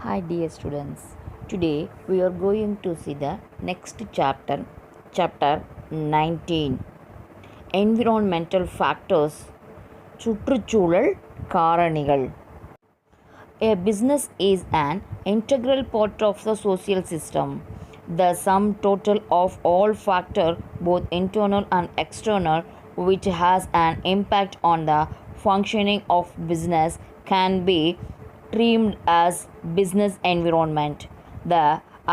Hi dear students. Today we are going to see the next chapter 19. Environmental factors. சுற்றுச்சூழல் காரணிகள். A business is an integral part of the social system. The sum total of all factors, both internal and external, which has an impact on the functioning of business can be termed as business environment. The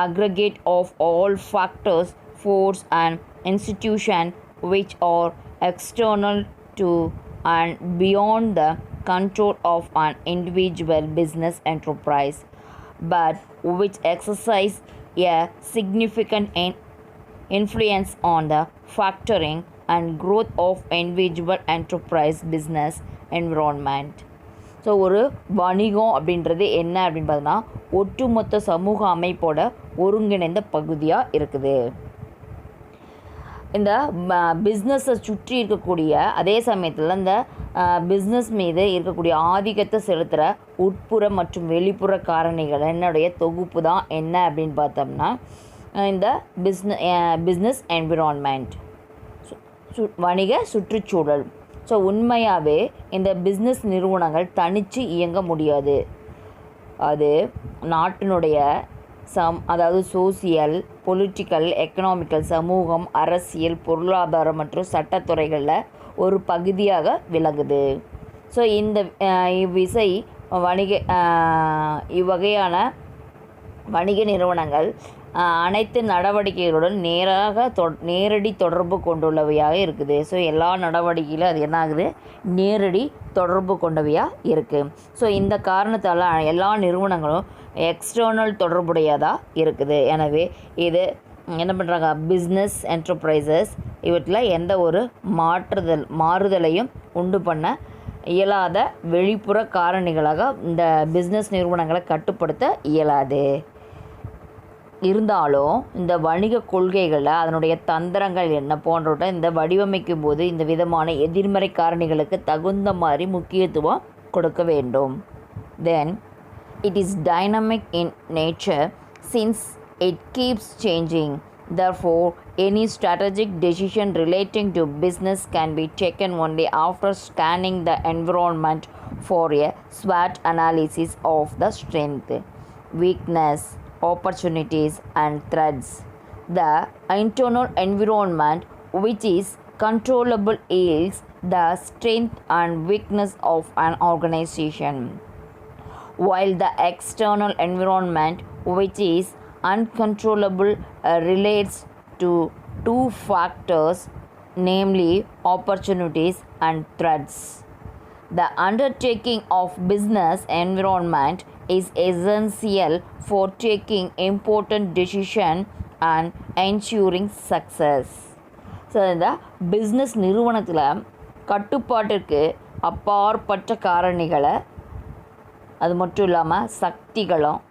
aggregate of all factors, force and institution which are external to and beyond the control of an individual business enterprise, but which exercise a significant influence on the factoring and growth of individual enterprise business environment. So ஒரு வணிகம் அப்படின்றது என்ன அப்படின்னு பார்த்தோன்னா ஒட்டுமொத்த சமூக அமைப்போட ஒருங்கிணைந்த பகுதியாக இருக்குது. இந்த பிஸ்னஸை சுற்றி இருக்கக்கூடிய அதே சமயத்தில் இந்த பிஸ்னஸ் மீது இருக்கக்கூடிய ஆதிக்கத்தை செலுத்துகிற உட்புற மற்றும் வெளிப்புற காரணிகள் என்னுடைய தொகுப்பு தான் என்ன அப்படின்னு பார்த்தோம்னா இந்த பிஸ்னஸ் என்விரான்மெண்ட் வணிக சுற்றுச்சூழல். ஸோ உண்மையாகவே இந்த பிஸ்னஸ் நிறுவனங்கள் தனித்து இயங்க முடியாது. அது நாட்டினுடைய அதாவது சோசியல், பொலிட்டிக்கல், எக்கனாமிக்கல், சமூகம், அரசியல், பொருளாதாரம் மற்றும் சட்டத்துறைகளில் ஒரு பகுதியாக விளங்குது. ஸோ இந்த இவ்விசை இவ்வகையான வணிக நிறுவனங்கள் அனைத்து நடவடிக்கைகளுடன் நேரடி தொடர்பு கொண்டுள்ளவையாக இருக்குது. ஸோ எல்லா நடவடிக்கையிலும் அது என்ன ஆகுது, நேரடி தொடர்பு கொண்டவையாக இருக்குது. ஸோ இந்த காரணத்தால் எல்லா நிறுவனங்களும் எக்ஸ்டர்னல் தொடர்புடையதாக இருக்குது. எனவே இது என்ன பண்ணுறாங்க, பிஸ்னஸ் என்டர்பிரைசஸ் இவற்றில் எந்த ஒரு மாறுதலையும் உண்டு பண்ண இயலாத வெளிப்புற காரணிகளாக இந்த பிஸ்னஸ் நிறுவனங்களை கட்டுப்படுத்த இயலாது. இருந்தாலும் இந்த வணிக கொள்கைகளில் அதனுடைய தந்திரங்கள் என்ன போன்றவற்றை இந்த வடிவமைக்கும் போது இந்த விதமான எதிர்மறை காரணிகளுக்கு தகுந்த மாதிரி முக்கியத்துவம் கொடுக்க வேண்டும். தென் it is dynamic in nature since it keeps changing. Therefore, any strategic decision relating to business can be taken only after scanning the environment for a SWOT analysis of the strength, weakness, opportunities and threats. The internal environment, which is controllable, yields the strength and weakness of an organization, while the external environment, which is uncontrollable, relates to two factors, namely opportunities and threats. The undertaking of business environment is essential for taking important decisions and ensuring success. So இந்த business நிறுவனத்தில் கட்டுப்பாட்டிற்கு அப்பாற்பட்ட காரணிகளை, அது மட்டும் இல்லாமல் சக்திகளும்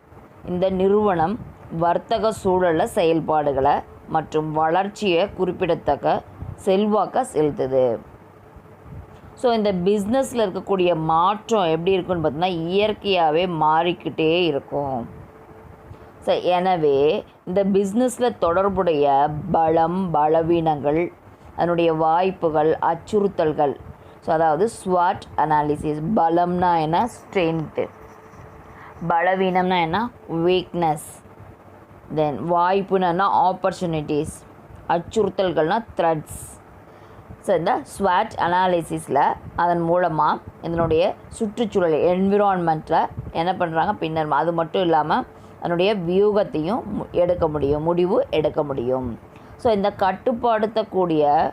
இந்த நிறுவனம் வர்த்தக சூழலில் செயல்பாடுகளை மற்றும் வளர்ச்சியை குறிப்பிடத்தக்க செல்வாக்க செலுத்துது. ஸோ இந்த பிஸ்னஸில் இருக்கக்கூடிய மாற்றம் எப்படி இருக்குன்னு பார்த்தோன்னா இயற்கையாகவே மாறிக்கிட்டே இருக்கும். ஸோ எனவே இந்த பிஸ்னஸில் தொடர்புடைய பலம், பலவீனங்கள், அதனுடைய வாய்ப்புகள், அச்சுறுத்தல்கள், ஸோ அதாவது ஸ்வாட் அனாலிசிஸ். பலம்னா என்ன, ஸ்ட்ரென்த்து. பலவீனம்னா என்ன, வீக்னஸ். தென் வாய்ப்புனா ஆப்பர்ச்சுனிட்டிஸ். அச்சுறுத்தல்கள்னா த்ரெட்ஸ். ஸோ இந்த ஸ்வாட் அனாலிசிஸில் அதன் மூலமாக இதனுடைய சுற்றுச்சூழல் என்விரான்மெண்ட்டில் என்ன பண்ணுறாங்க பின்னர் அது மட்டும் இல்லாமல் அதனுடைய வியூகத்தையும் முடிவு எடுக்க முடியும். ஸோ இந்த கட்டுப்படுத்தக்கூடிய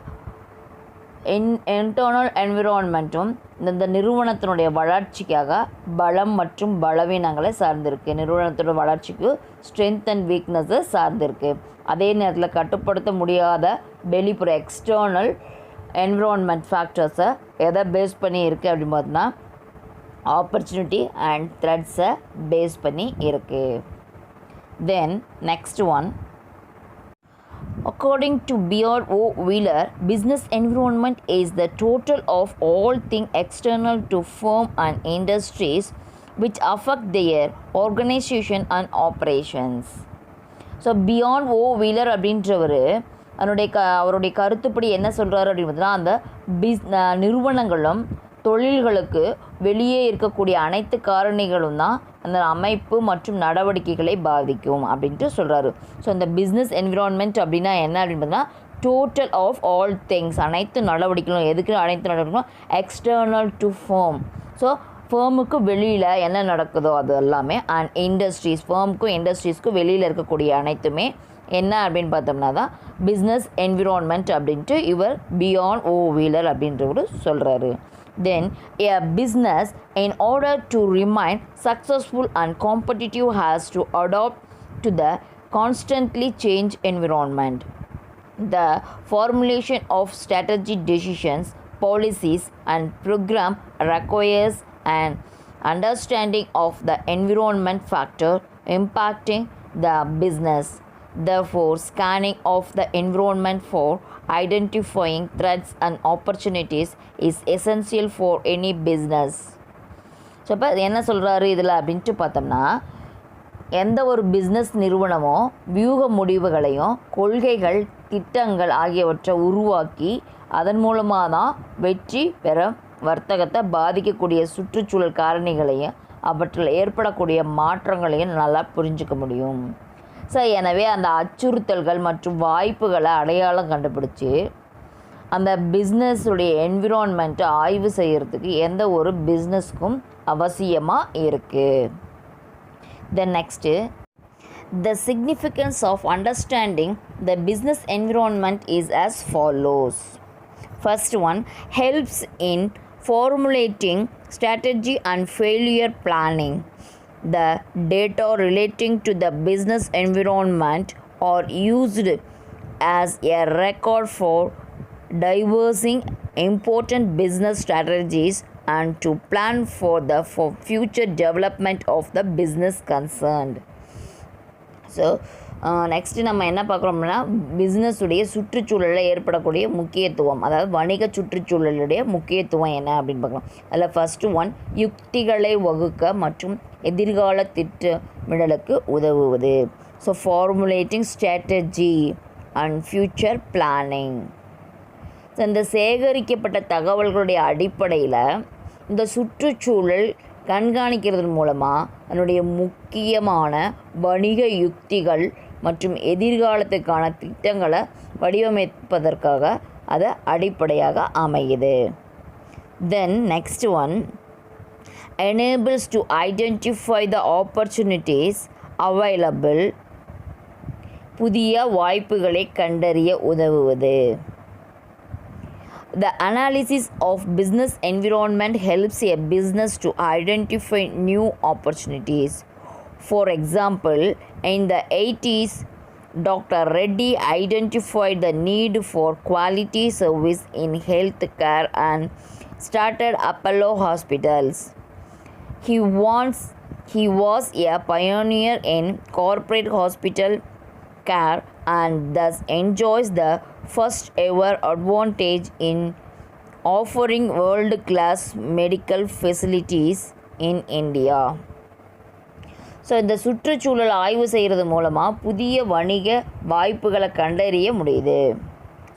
இன்டர்னல் என்விரான்மெண்ட்டும் இந்த நிறுவனத்தினுடைய வளர்ச்சிக்காக பலம் மற்றும் பலவீனங்களை சார்ந்திருக்கு. நிறுவனத்தோட வளர்ச்சிக்கு ஸ்ட்ரென்த் அண்ட் வீக்னஸை சார்ந்திருக்கு. அதே நேரத்தில் கட்டுப்படுத்த முடியாத வெளிப்புற எக்ஸ்டர்னல் என்விரான்மெண்ட் ஃபேக்டர்ஸை எதை பேஸ் பண்ணி இருக்குது அப்படின்னு பார்த்தோன்னா ஆப்பர்ச்சுனிட்டி அண்ட் த்ரெட்ஸை பேஸ் பண்ணி இருக்குது. Then next one, according to Beard O. Wheeler, business environment is the total of all things external to firm and industries which affect their organization and operations. So Bayard O Wheeler அப்படின்றவர் அவருடைய கருத்துப்படி என்ன சொல்கிறாரு அப்படின்னு பார்த்தீங்கன்னா, அந்த நிறுவனங்களும் தொழில்களுக்கு வெளியே இருக்கக்கூடிய அனைத்து காரணிகளும் தான் அந்த அமைப்பு மற்றும் நடவடிக்கைகளை பாதிக்கும் அப்படின்ட்டு சொல்கிறாரு. ஸோ இந்த பிஸ்னஸ் என்விரான்மெண்ட் அப்படின்னா என்ன அப்படின்னு பார்த்தீங்கன்னா, டோட்டல் ஆஃப் ஆல் திங்ஸ், அனைத்து நடவடிக்கைகளும். எதுக்கு அனைத்து நடவடிக்கைகளும்? External to firm. ஸோ ஃபேமுக்கு வெளியில் என்ன நடக்குதோ அது எல்லாமே, அண்ட் இண்டஸ்ட்ரீஸ், ஃபேமுக்கும் இண்டஸ்ட்ரீஸ்க்கும் வெளியில் இருக்கக்கூடிய அனைத்துமே என்ன அப்படின்னு பார்த்தோம்னா தான் பிஸ்னஸ் என்விரான்மெண்ட் அப்படின்ட்டு இவர் பியாண்ட் ஓ வீலர் அப்படின்றவர் சொல்கிறாரு. Then a business, in order to remain successful and competitive, has to adapt to the constantly change environment. The formulation of strategy decisions, policies and program requires an understanding of the environment factor impacting the business. Therefore, scanning of the environment for identifying threats and opportunities is essential for any business. So இப்போ என்ன சொல்கிறாரு இதில் அப்படின்ட்டு பார்த்தோம்னா, எந்த ஒரு business நிறுவனமோ வியூக முடிவுகளையும் கொள்கைகள் திட்டங்கள் ஆகியவற்றை உருவாக்கி அதன் மூலமாக தான் வெற்றி பெற வர்த்தகத்தை பாதிக்கக்கூடிய சுற்றுச்சூழல் காரணிகளையும் அவற்றில் ஏற்படக்கூடிய மாற்றங்களையும் நல்லா புரிஞ்சுக்க முடியும். ஸோ எனவே அந்த அச்சுறுத்தல்கள் மற்றும் வாய்ப்புகளை அடையாளம் கண்டுபிடிச்சி அந்த பிஸ்னஸுடைய என்விரான்மெண்ட்டை ஆய்வு செய்கிறதுக்கு எந்த ஒரு பிஸ்னஸ்க்கும் அவசியமாக இருக்குது. Then next, the significance of understanding the business environment is as follows. First one, helps in formulating strategy and failure planning. The data relating to the business environment are used as a record for devising important business strategies and to plan for future development of the business concerned. So next நம்ம என்ன பார்க்குறோம்னா, பிஸ்னஸுடைய சுற்றுச்சூழலில் ஏற்படக்கூடிய முக்கியத்துவம், அதாவது வணிக சுற்றுச்சூழலுடைய முக்கியத்துவம் என்ன அப்படின்னு பார்க்கலாம். அதில் ஃபஸ்ட்டு ஒன், யுக்திகளை வகுக்க மற்றும் எதிர்கால திட்டமிடலுக்கு உதவுவது. So formulating strategy and future planning. So இந்த சேகரிக்கப்பட்ட தகவல்களுடைய அடிப்படையில் இந்த சுற்றுச்சூழல் கண்காணிக்கிறது மூலமாக அதனுடைய முக்கியமான வணிக யுக்திகள் மற்றும் எதிர்காலத்துக்கான திட்டங்களை வடிவமைப்பதற்காக அதை அடிப்படையாக அமையுது. Then next one, enables to identify the opportunities available, புதிய வாய்ப்புகளை கண்டறிய உதவுவது. The analysis of business environment helps a business to identify new opportunities. For example, in the 80s, Dr. Reddy identified the need for quality service in healthcare and started Apollo Hospitals. He was a pioneer in corporate hospital care and thus enjoys the first ever advantage in offering world class medical facilities in India. So இந்த சுற்றுச்சூழல் ஆய்வு செய்கிறது மூலமாக புதிய வணிக வாய்ப்புகளை கண்டறிய முடியுது.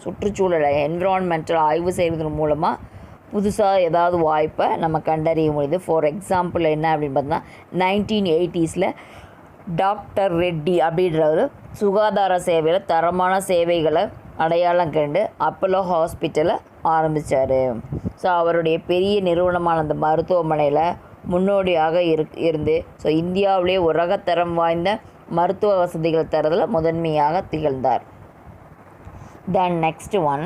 சுற்றுச்சூழலை என்விரான்மெண்டல் ஆய்வு செய்கிறது மூலமாக புதுசாக ஏதாவது வாய்ப்பை நம்ம கண்டறிய முடியுது. ஃபார் எக்ஸாம்பிள் என்ன அப்படின்னு பார்த்தோன்னா, 1980s டாக்டர் ரெட்டி அப்படின்றவர் சுகாதார சேவையில் தரமான சேவைகளை அடையாளம் கண்டு அப்போலோ ஹாஸ்பிட்டலை ஆரம்பித்தார். ஸோ அவருடைய பெரிய நிறுவனமான அந்த மருத்துவமனையில் முன்னோடியாக இருந்து ஸோ இந்தியாவிலே உலகத்தரம் வாய்ந்த மருத்துவ வசதிகள் தரதில் முதன்மையாக திகழ்ந்தார். தென் next one,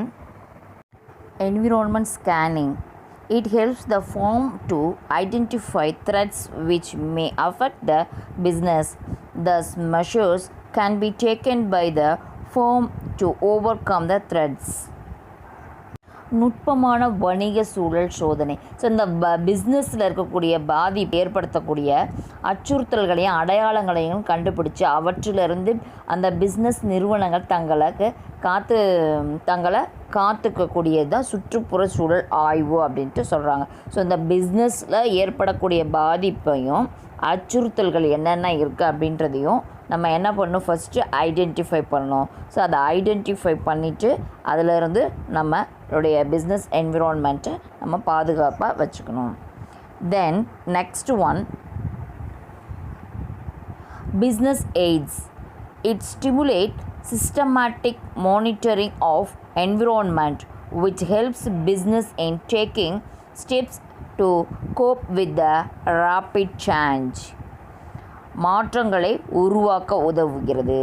environment scanning. It helps the firm to identify threats which may affect the business. Thus, measures can be taken by the firm to overcome the threats. நுட்பமான வணிக சூழல் சோதனை. ஸோ இந்த பிஸ்னஸில் இருக்கக்கூடிய பாதிப்பு ஏற்படுத்தக்கூடிய அச்சுறுத்தல்களையும் அடையாளங்களையும் கண்டுபிடிச்சி அவற்றிலிருந்து அந்த பிஸ்னஸ் நிறுவனங்கள் தங்களை காத்துக்கக்கூடியது தான் சுற்றுப்புற சூழல் ஆய்வு அப்படின்ட்டு சொல்கிறாங்க. ஸோ இந்த பிஸ்னஸில் ஏற்படக்கூடிய பாதிப்பையும் அச்சுறுத்தல்கள் என்னென்ன இருக்குது அப்படின்றதையும் நம்ம என்ன பண்ணணும், ஃபஸ்ட்டு ஐடென்டிஃபை பண்ணணும். ஸோ அதை ஐடென்டிஃபை பண்ணிவிட்டு அதிலிருந்து நம்மளுடைய பிஸ்னஸ் என்விரான்மெண்ட்டை நம்ம பாதுகாப்பாக வச்சுக்கணும். தென் next one, business aids. It stimulates systematic monitoring of environment, which helps business in taking steps to cope with the rapid change. மாற்றங்களை உருவாக்க உதவுகிறது.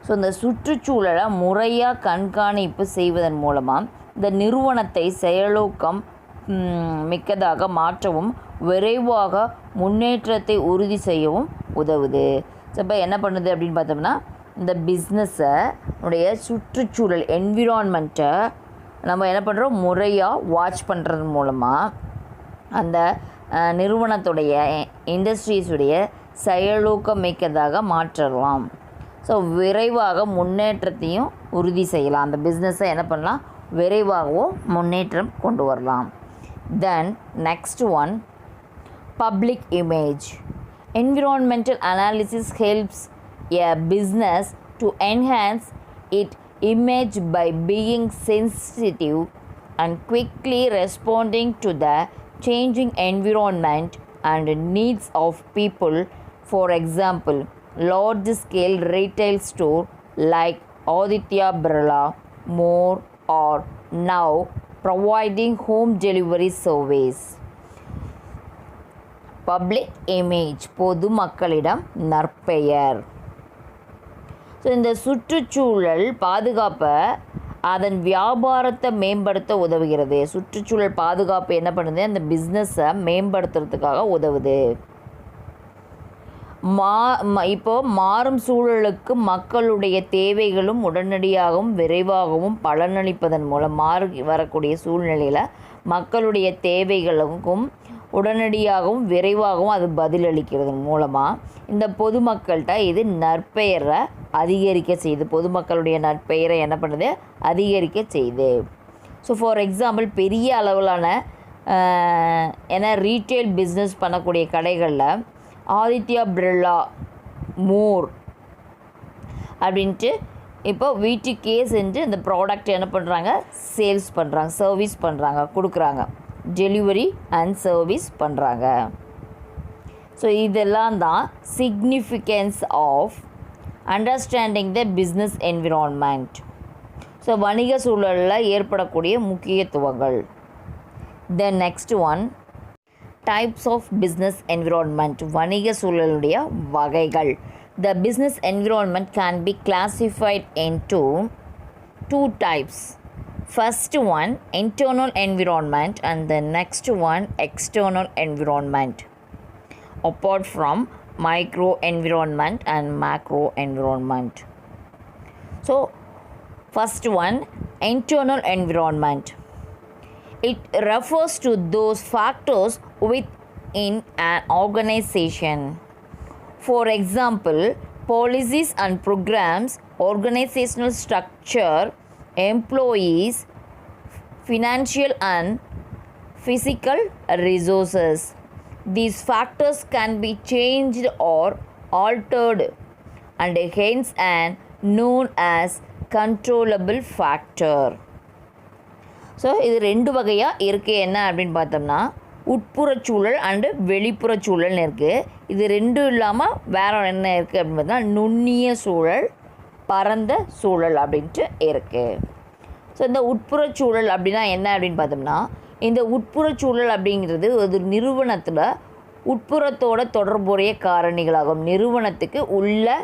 ஸோ இந்த சுற்றுச்சூழலை முறையாக கண்காணிப்பு செய்வதன் மூலமாக இந்த நிறுவனத்தை செயலூக்கம் மிக்கதாக மாற்றவும் விரைவாக முன்னேற்றத்தை உறுதி செய்யவும் உதவுது. ஸோ இப்போ என்ன பண்ணுது அப்படின்னு பார்த்தோம்னா, இந்த பிஸ்னஸை உடைய சுற்றுச்சூழல் என்விரான்மெண்ட்டை நம்ம என்ன பண்ணுறோம், முறையாக வாட்ச் பண்ணுறது மூலமாக அந்த நிறுவனத்துடைய இண்டஸ்ட்ரீஸுடைய செயலூக்கம் மிக்கதாக மாற்றலாம். ஸோ விரைவாக முன்னேற்றத்தையும் உறுதி செய்யலாம். அந்த பிஸ்னஸை என்ன பண்ணலாம், விரைவாகவும் முன்னேற்றம் கொண்டு வரலாம். தென் next one, public image. Environmental analysis helps a business to enhance its image by being sensitive and quickly responding to the changing environment and needs of people. For example, large-scale retail store like Aditya Birla More are now providing home delivery service. Public image, பொது மக்களிடம் நற்பெயர். So இந்த சுற்றுச்சூழல் பாதுகாப்பை அதன் வியாபாரத்தை மேம்படுத்த உதவுகிறது. சுற்றுச்சூழல் பாதுகாப்பு என்ன பண்ணுது, அந்த பிஸ்னஸை மேம்படுத்துறதுக்காக உதவுது. இப்போது மாறும் சூழலுக்கு மக்களுடைய தேவைகளும் உடனடியாகவும் விரைவாகவும் பலனளிப்பதன் மூலம் வரக்கூடிய சூழ்நிலையில் மக்களுடைய தேவைகளுக்கும் உடனடியாகவும் விரைவாகவும் அது பதிலளிக்கிறது மூலமாக இந்த பொதுமக்கள்கிட்ட இது நற்பெயரை அதிகரிக்க செய்யுது. பொதுமக்களுடைய நற்பெயரை என்ன பண்ணுது, அதிகரிக்க செய்யுது. ஸோ ஃபார் எக்ஸாம்பிள், பெரிய அளவிலான ஏன்னா ரீட்டெயில் பிஸ்னஸ் பண்ணக்கூடிய கடைகளில் ஆதித்யா பிர்லா மோர் அப்படின்ட்டு இப்போ வீட்டுக்கே செஞ்சு இந்த ப்ராடக்ட் என்ன பண்ணுறாங்க, சேல்ஸ் பண்ணுறாங்க, சர்வீஸ் பண்ணுறாங்க, கொடுக்குறாங்க, டெலிவரி அண்ட் சர்வீஸ் பண்ணுறாங்க. ஸோ இதெல்லாம் தான் significance of understanding the business environment. So வணிக சூழலில் ஏற்படக்கூடிய முக்கியத்துவங்கள். Then next one, types of business environment. வணிக சூழலுடைய வகைகள். The business environment can be classified into two types. First one, internal environment, and the next one, external environment. Apart from micro environment and macro environment. So, first one, internal environment. It refers to those factors within an organization. For example, policies and programs, organizational structure, employees, financial and physical resources. These factors can be changed or altered and hence and known as controllable factor. So இது ரெண்டு வகையாக இருக்குது. என்ன அப்படின்னு பார்த்தோம்னா, உட்புறச்சூழல் and வெளிப்புறச்சூழல்னு இருக்குது. இது ரெண்டும் இல்லாமல் வேறு என்ன இருக்குது அப்படின்னு பார்த்தா நுண்ணிய சூழல், பரந்த சூழல் அப்படின்ட்டு இருக்குது. ஸோ இந்த உட்புறச்சூழல் அப்படின்னா என்ன அப்படின்னு பார்த்தோம்னா, இந்த உட்புறச்சூழல் அப்படிங்கிறது ஒரு நிறுவனத்தில் உட்புறத்தோட தொடர்புடைய காரணிகளாகும். நிறுவனத்துக்கு உள்ள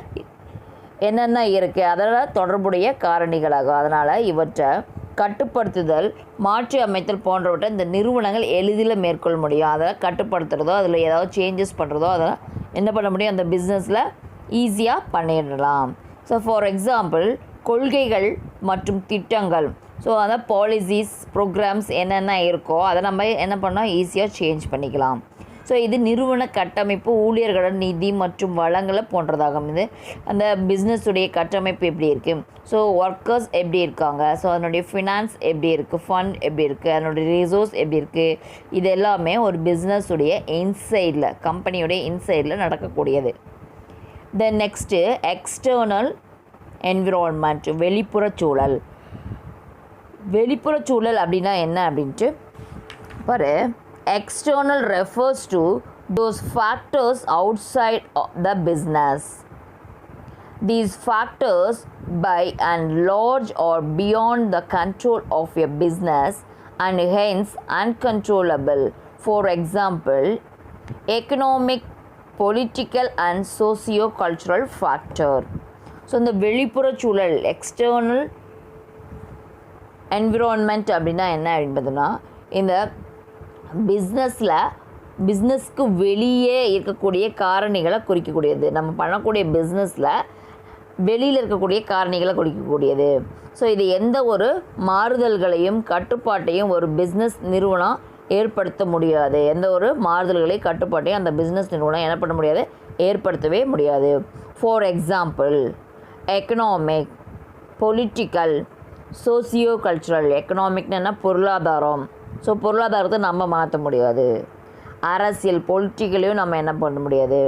என்னென்ன இருக்குது அதில் தொடர்புடைய காரணிகளாகும். அதனால் இவற்றை கட்டுப்படுத்துதல், மாற்றி அமைத்தல் போன்றவற்றை இந்த நிறுவனங்கள் எளிதில் மேற்கொள்ள முடியும். அதை கட்டுப்படுத்துகிறதோ அதில் ஏதாவது சேஞ்சஸ் பண்ணுறதோ அதெல்லாம் என்ன பண்ண முடியும், அந்த பிஸ்னஸில் ஈஸியாக பண்ணிடலாம். ஸோ ஃபார் எக்ஸாம்பிள், கொள்கைகள் மற்றும் திட்டங்கள். ஸோ அதான் பாலிசிஸ் ப்ரோக்ராம்ஸ் என்னென்ன இருக்கோ அதை நம்ம என்ன பண்ணால் ஈஸியாக சேஞ்ச் பண்ணிக்கலாம். ஸோ இது நிறுவன கட்டமைப்பு, ஊழியர்களோட நிதி மற்றும் வளங்களை போன்றதாகும். இது அந்த பிஸ்னஸுடைய கட்டமைப்பு எப்படி இருக்குது, ஸோ ஒர்க்கர்ஸ் எப்படி இருக்காங்க, ஸோ அதனுடைய ஃபினான்ஸ் எப்படி இருக்குது, ஃபண்ட் எப்படி இருக்குது, அதனுடைய ரிசோர்ஸ் எப்படி இருக்குது, இது எல்லாமே ஒரு பிஸ்னஸுடைய இன்சைடில், கம்பெனியுடைய இன்சைடில் நடக்கக்கூடியது. தென் நெக்ஸ்ட்டு எக்ஸ்டர்னல் என்விரான்மெண்ட், வெளிப்புற சூழல். வெளிப்புற சூழல் அப்படின்னா என்ன அப்படின்ட்டு பாரு. External refers to those factors outside the business. These factors by and large or beyond the control of a business and hence uncontrollable. For example, economic, political and socio-cultural factor. So இந்த வெளிப்புற சூழல் external environment அப்படின்னா என்ன அப்படின்றதுன்னா இந்த பிஸ்னஸ்க்கு வெளியே இருக்கக்கூடிய காரணிகளை குறிக்கக்கூடியது. நம்ம பண்ணக்கூடிய பிஸ்னஸில் வெளியில் இருக்கக்கூடிய காரணிகளை குறிக்கக்கூடியது. ஸோ இது எந்த ஒரு மாறுதல்களையும் கட்டுப்பாட்டையும் ஒரு பிஸ்னஸ் நிறுவனம் ஏற்படுத்த முடியாது. எந்த ஒரு மாறுதல்களையும் கட்டுப்பாட்டையும் அந்த பிஸ்னஸ் நிறுவனம் என்ன பண்ண முடியாது, ஏற்படுத்தவே முடியாது. For example economic, political, socio cultural. எக்கனாமிக்னா பொருளாதாரம், ஸோ பொருளாதாரத்தை நம்ம மாற்ற முடியாது. அரசியல், பொலிட்டிக்கலையும் நம்ம என்ன பண்ண முடியாது.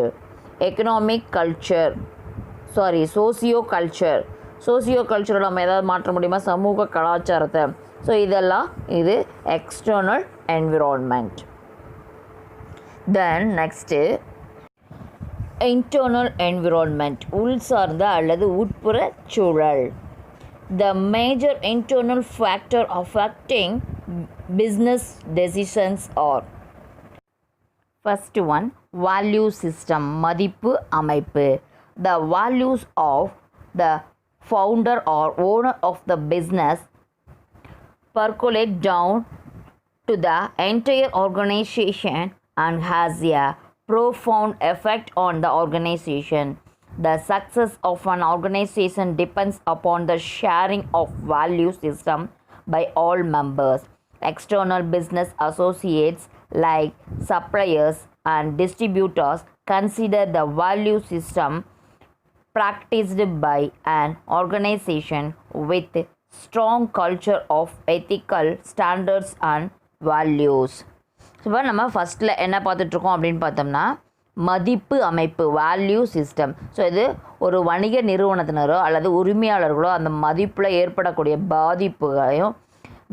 எக்கனாமிக் கல்ச்சர், சோசியோ கல்ச்சரை நம்ம ஏதாவது மாற்ற முடியுமா, சமூக கலாச்சாரத்தை. ஸோ இதெல்லாம் இது external environment. Then next internal environment, உள் சார்ந்த அல்லது உட்புற சூழல். The major internal factor affecting business decisions are: first one, value system, மதிப்பு அமைப்பு. The values of the founder or owner of the business percolate down to the entire organization and has a profound effect on the organization. The success of an organization depends upon the sharing of value system by all members. External business associates like suppliers and distributors consider the value system practiced by an organization with strong culture of ethical standards and values. இப்போ நம்ம ஃபஸ்ட்டில் என்ன பார்த்துட்ருக்கோம் அப்படின்னு பார்த்தோம்னா மதிப்பு அமைப்பு, value system. So இது ஒரு வணிக நிறுவனத்தினரோ அல்லது உரிமையாளர்களோ அந்த மதிப்பில் ஏற்படக்கூடிய பாதிப்புகளையும்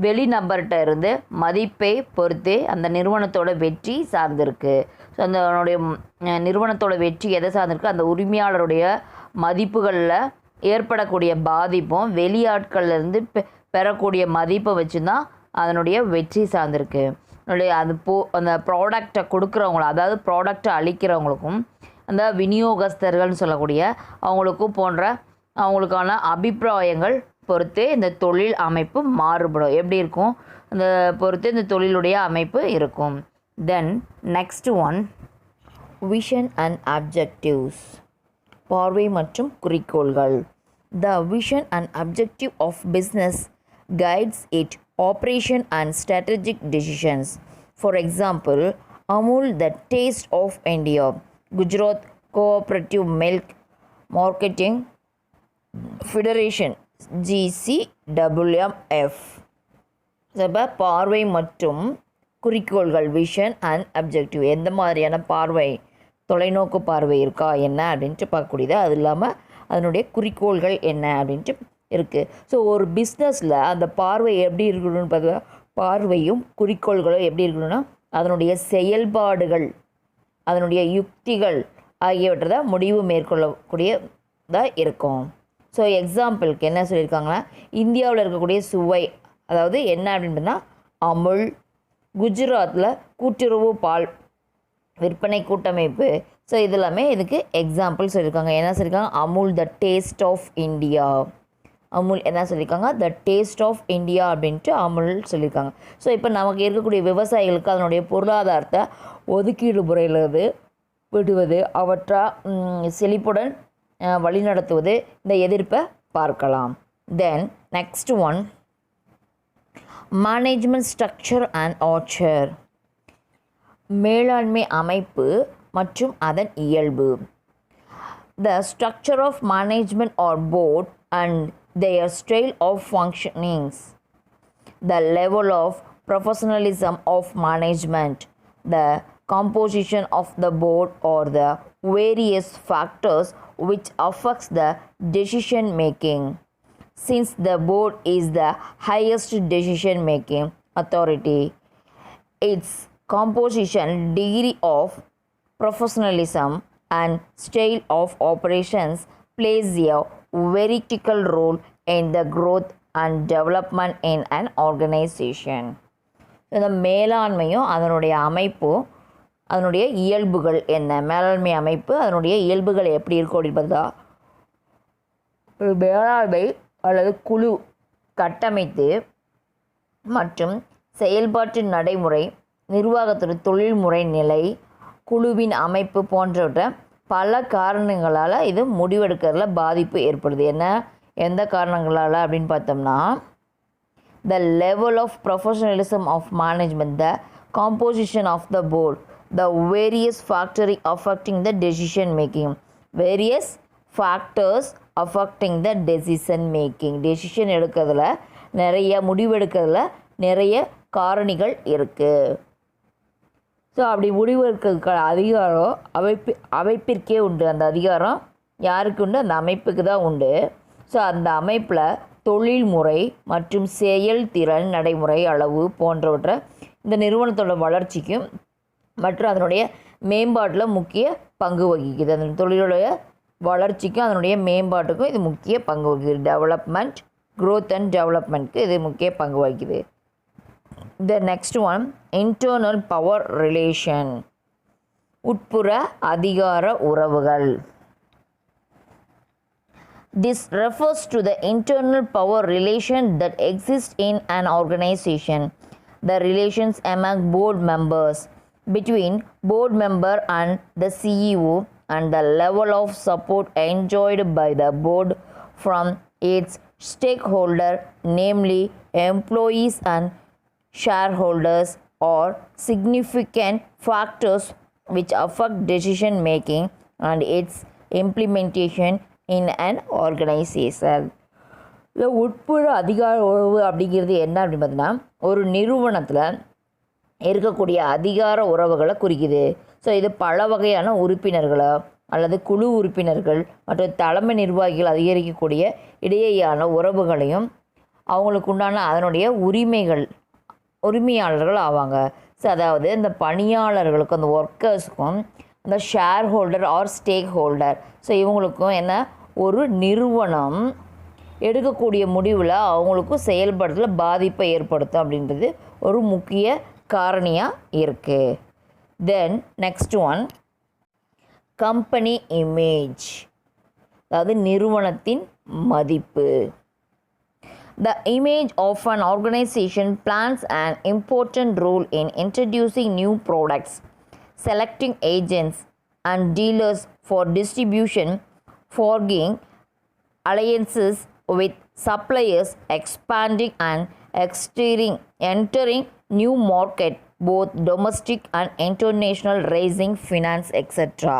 வெளிநபர்கிட்ட இருந்து மதிப்பை பொறுத்தே அந்த நிறுவனத்தோட வெற்றி சார்ந்திருக்கு. ஸோ அந்த நிறுவனத்தோட வெற்றி எதை சார்ந்திருக்கு, அந்த உரிமையாளருடைய மதிப்புகளில் ஏற்படக்கூடிய பாதிப்பும் வெளியாட்கள்லேருந்து பெறக்கூடிய மதிப்பை வச்சு தான் அதனுடைய வெற்றி சார்ந்திருக்கு. அது அந்த ப்ராடக்டை கொடுக்குறவங்கள, அதாவது ப்ராடக்டை அளிக்கிறவங்களுக்கும் அந்த விநியோகஸ்தர்கள்னு சொல்லக்கூடிய அவங்களுக்கும் போன்ற அவங்களுக்கான அபிப்பிராயங்கள் பொறுத்தே இந்த தொழில் அமைப்பு மாறுபடும். எப்படி இருக்கும், அந்த பொறுத்து இந்த தொழிலுடைய அமைப்பு இருக்கும். Then next one, vision and objectives, பார்வை மற்றும் குறிக்கோள்கள். The vision and objective of business guides it operation and strategic decisions. For example, Amul, the Taste of India, Gujarat Cooperative Milk Marketing Federation, GCWMF. பார்வை மற்றும் குறிக்கோள்கள், vision and objective. எந்த மாதிரியான பார்வை, தொலைநோக்கு பார்வை இருக்கா என்ன அப்படின்ட்டு பார்க்கக்கூடியது. அது இல்லாமல் அதனுடைய குறிக்கோள்கள் என்ன அப்படின்ட்டு இருக்குது. ஸோ ஒரு பிஸ்னஸில் அந்த பார்வை எப்படி இருக்கணும்னு பார்த்தா, பார்வையும் குறிக்கோள்களும் எப்படி இருக்கணும்னா அதனுடைய செயல்பாடுகள், அதனுடைய யுக்திகள் ஆகியவற்றை தான் முடிவு மேற்கொள்ளக்கூடியதாக இருக்கும். ஸோ எக்ஸாம்பிளுக்கு என்ன சொல்லியிருக்காங்கன்னா, இந்தியாவில் இருக்கக்கூடிய சுவை, அதாவது என்ன அப்படின்னா அமுல், குஜராத்தில் கூட்டுறவு பால் விற்பனை கூட்டமைப்பு. ஸோ இது எல்லாமே இதுக்கு எக்ஸாம்பிள் சொல்லியிருக்காங்க. என்ன சொல்லியிருக்காங்க, Amul the taste of India. Amul என்ன சொல்லியிருக்காங்க, த டேஸ்ட் ஆஃப் இந்தியா அப்படின்ட்டு அமுல் சொல்லியிருக்காங்க. ஸோ இப்போ நமக்கு இருக்கக்கூடிய விவசாயிகளுக்கு அதனுடைய பொருளாதாரத்தை ஒதுக்கீடு முறையிலிருந்து விடுவது, அவற்றை செழிப்புடன் வழிநடத்துவது, இந்த எதிர்ப்பை பார்க்கலாம். தென் next one, management structure and Archer. மேலாண்மை அமைப்பு மற்றும் அதன் இயல்பு. The structure of management or board and their style of functionings. The level of professionalism of management. The composition of the board or the various factors which affects the decision making. Since the board is the highest decision making authority, its composition, degree of professionalism and style of operations plays a very critical role in the growth and development in an organization. இந்த மேலாண்மையும் அதனுடைய அமைப்பும் அதனுடைய இயல்புகள் என்ன, மேலாண்மை அமைப்பு அதனுடைய இயல்புகள் எப்படி இருக்கும் அப்படின்னு பார்த்தா, ஒரு மேலாண்மை அல்லது குழு கட்டமைத்து மற்றும் செயல்பாட்டு நடைமுறை, நிர்வாகத்தின் தொழில்முறை நிலை, குழுவின் அமைப்பு போன்றவற்றை பல காரணங்களால் இது முடிவெடுக்கிறதுல பாதிப்பு ஏற்படுது. எந்த காரணங்களால் அப்படின்னு பார்த்தோம்னா, the level of professionalism of management, the composition of the board, the various factors affecting the decision making, various factors affecting the decision making, decision எடுக்கிறதுல நிறைய முடிவெடுக்கிறதுல நிறைய காரணிகள் இருக்குது. ஸோ அப்படி முடிவெடுக்கிறதுக்கான அதிகாரம் அமைப்பிற்கே உண்டு. அந்த அதிகாரம் யாருக்கு உண்டு? அந்த அமைப்புக்கு தான் உண்டு. ஸோ அந்த அமைப்பில் தொழில்முறை மற்றும் செயல்திறன் நடைமுறை அளவு போன்றவற்றை இந்த நிறுவனத்தோட வளர்ச்சிக்கும் மற்றும் அதனுடைய மேம்பாட்டில் முக்கிய பங்கு வகிக்குது. அந்த தொழிலுடைய வளர்ச்சிக்கும் அதனுடைய மேம்பாட்டுக்கும் இது முக்கிய பங்கு வகிக்குது. டெவலப்மெண்ட், க்ரோத் அண்ட் டெவலப்மெண்ட்க்கு இது முக்கிய பங்கு வகிக்குது. The next one, internal power relation. உட்புற அதிகார உறவுகள். This refers to the internal power relation that exists in an organization. The relations among board members, between board member and the CEO, and the level of support enjoyed by the board from its stakeholder, namely employees and shareholders, are significant factors which affect decision making and its implementation in an organization. இந்த உட்புற அதிகார உறவு அப்படிங்கிறது என்ன அப்படின்னு பார்த்தீங்கன்னா, ஒரு நிறுவனத்தில் இருக்கக்கூடிய அதிகார உறவுகளை குறிக்குது. ஸோ இது பல வகையான உறுப்பினர்களோ அல்லது குழு உறுப்பினர்கள் மற்றும் தலைமை நிர்வாகிகள் அதிகரிக்கக்கூடிய இடையேயான உறவுகளையும் அவங்களுக்கு உண்டான அதனுடைய உரிமையாளர்கள் ஆவாங்க. ஸோ அதாவது இந்த பணியாளர்களுக்கும் அந்த ஒர்க்கர்ஸுக்கும் அந்த shareholder or stakeholder, so இவங்களுக்கும் என்ன, ஒரு நிறுவனம் எடுக்கக்கூடிய முடிவில் அவங்களுக்கும் செயல்படுறதுல பாதிப்பை ஏற்படுத்தும் அப்படின்றது ஒரு முக்கிய காரணியாக இருக்குது. Then next one, company image, அதாவது நிறுவனத்தின் மதிப்பு. The image of an organization plays an important role in introducing new products, selecting agents and dealers for distribution, forging alliances with suppliers, expanding and entering new market, both domestic and international, raising finance, etc.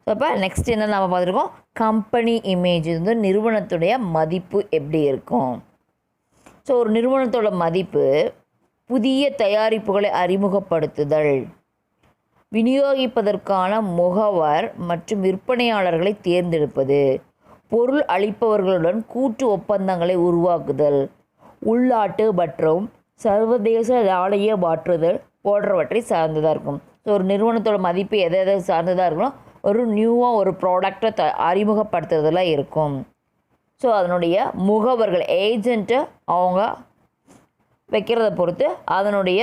So அப்போ next என்ன நம்ம பார்த்துருக்கோம், company image, வந்து நிறுவனத்துடைய மதிப்பு எப்படி இருக்கும். So ஒரு நிறுவனத்தோட மதிப்பு புதிய தயாரிப்புகளை அறிமுகப்படுத்துதல், விநியோகிப்பதற்கான முகவர் மற்றும் விற்பனையாளர்களை தேர்ந்தெடுப்பது, பொருள் அளிப்பவர்களுடன் கூட்டு ஒப்பந்தங்களை உருவாக்குதல், உள்நாட்டு மற்றும் சர்வதேச நாணய மாற்றுதல் போன்றவற்றை சார்ந்ததாக இருக்கும். ஸோ ஒரு நிறுவனத்தோட மதிப்பு எதை சார்ந்ததாக இருக்கணும், ஒரு நியூவாக ஒரு ப்ராடக்டை அறிமுகப்படுத்துறதுல இருக்கும். ஸோ அதனுடைய முகவர்கள், ஏஜென்ட்டை அவங்க வைக்கிறத பொறுத்து அதனுடைய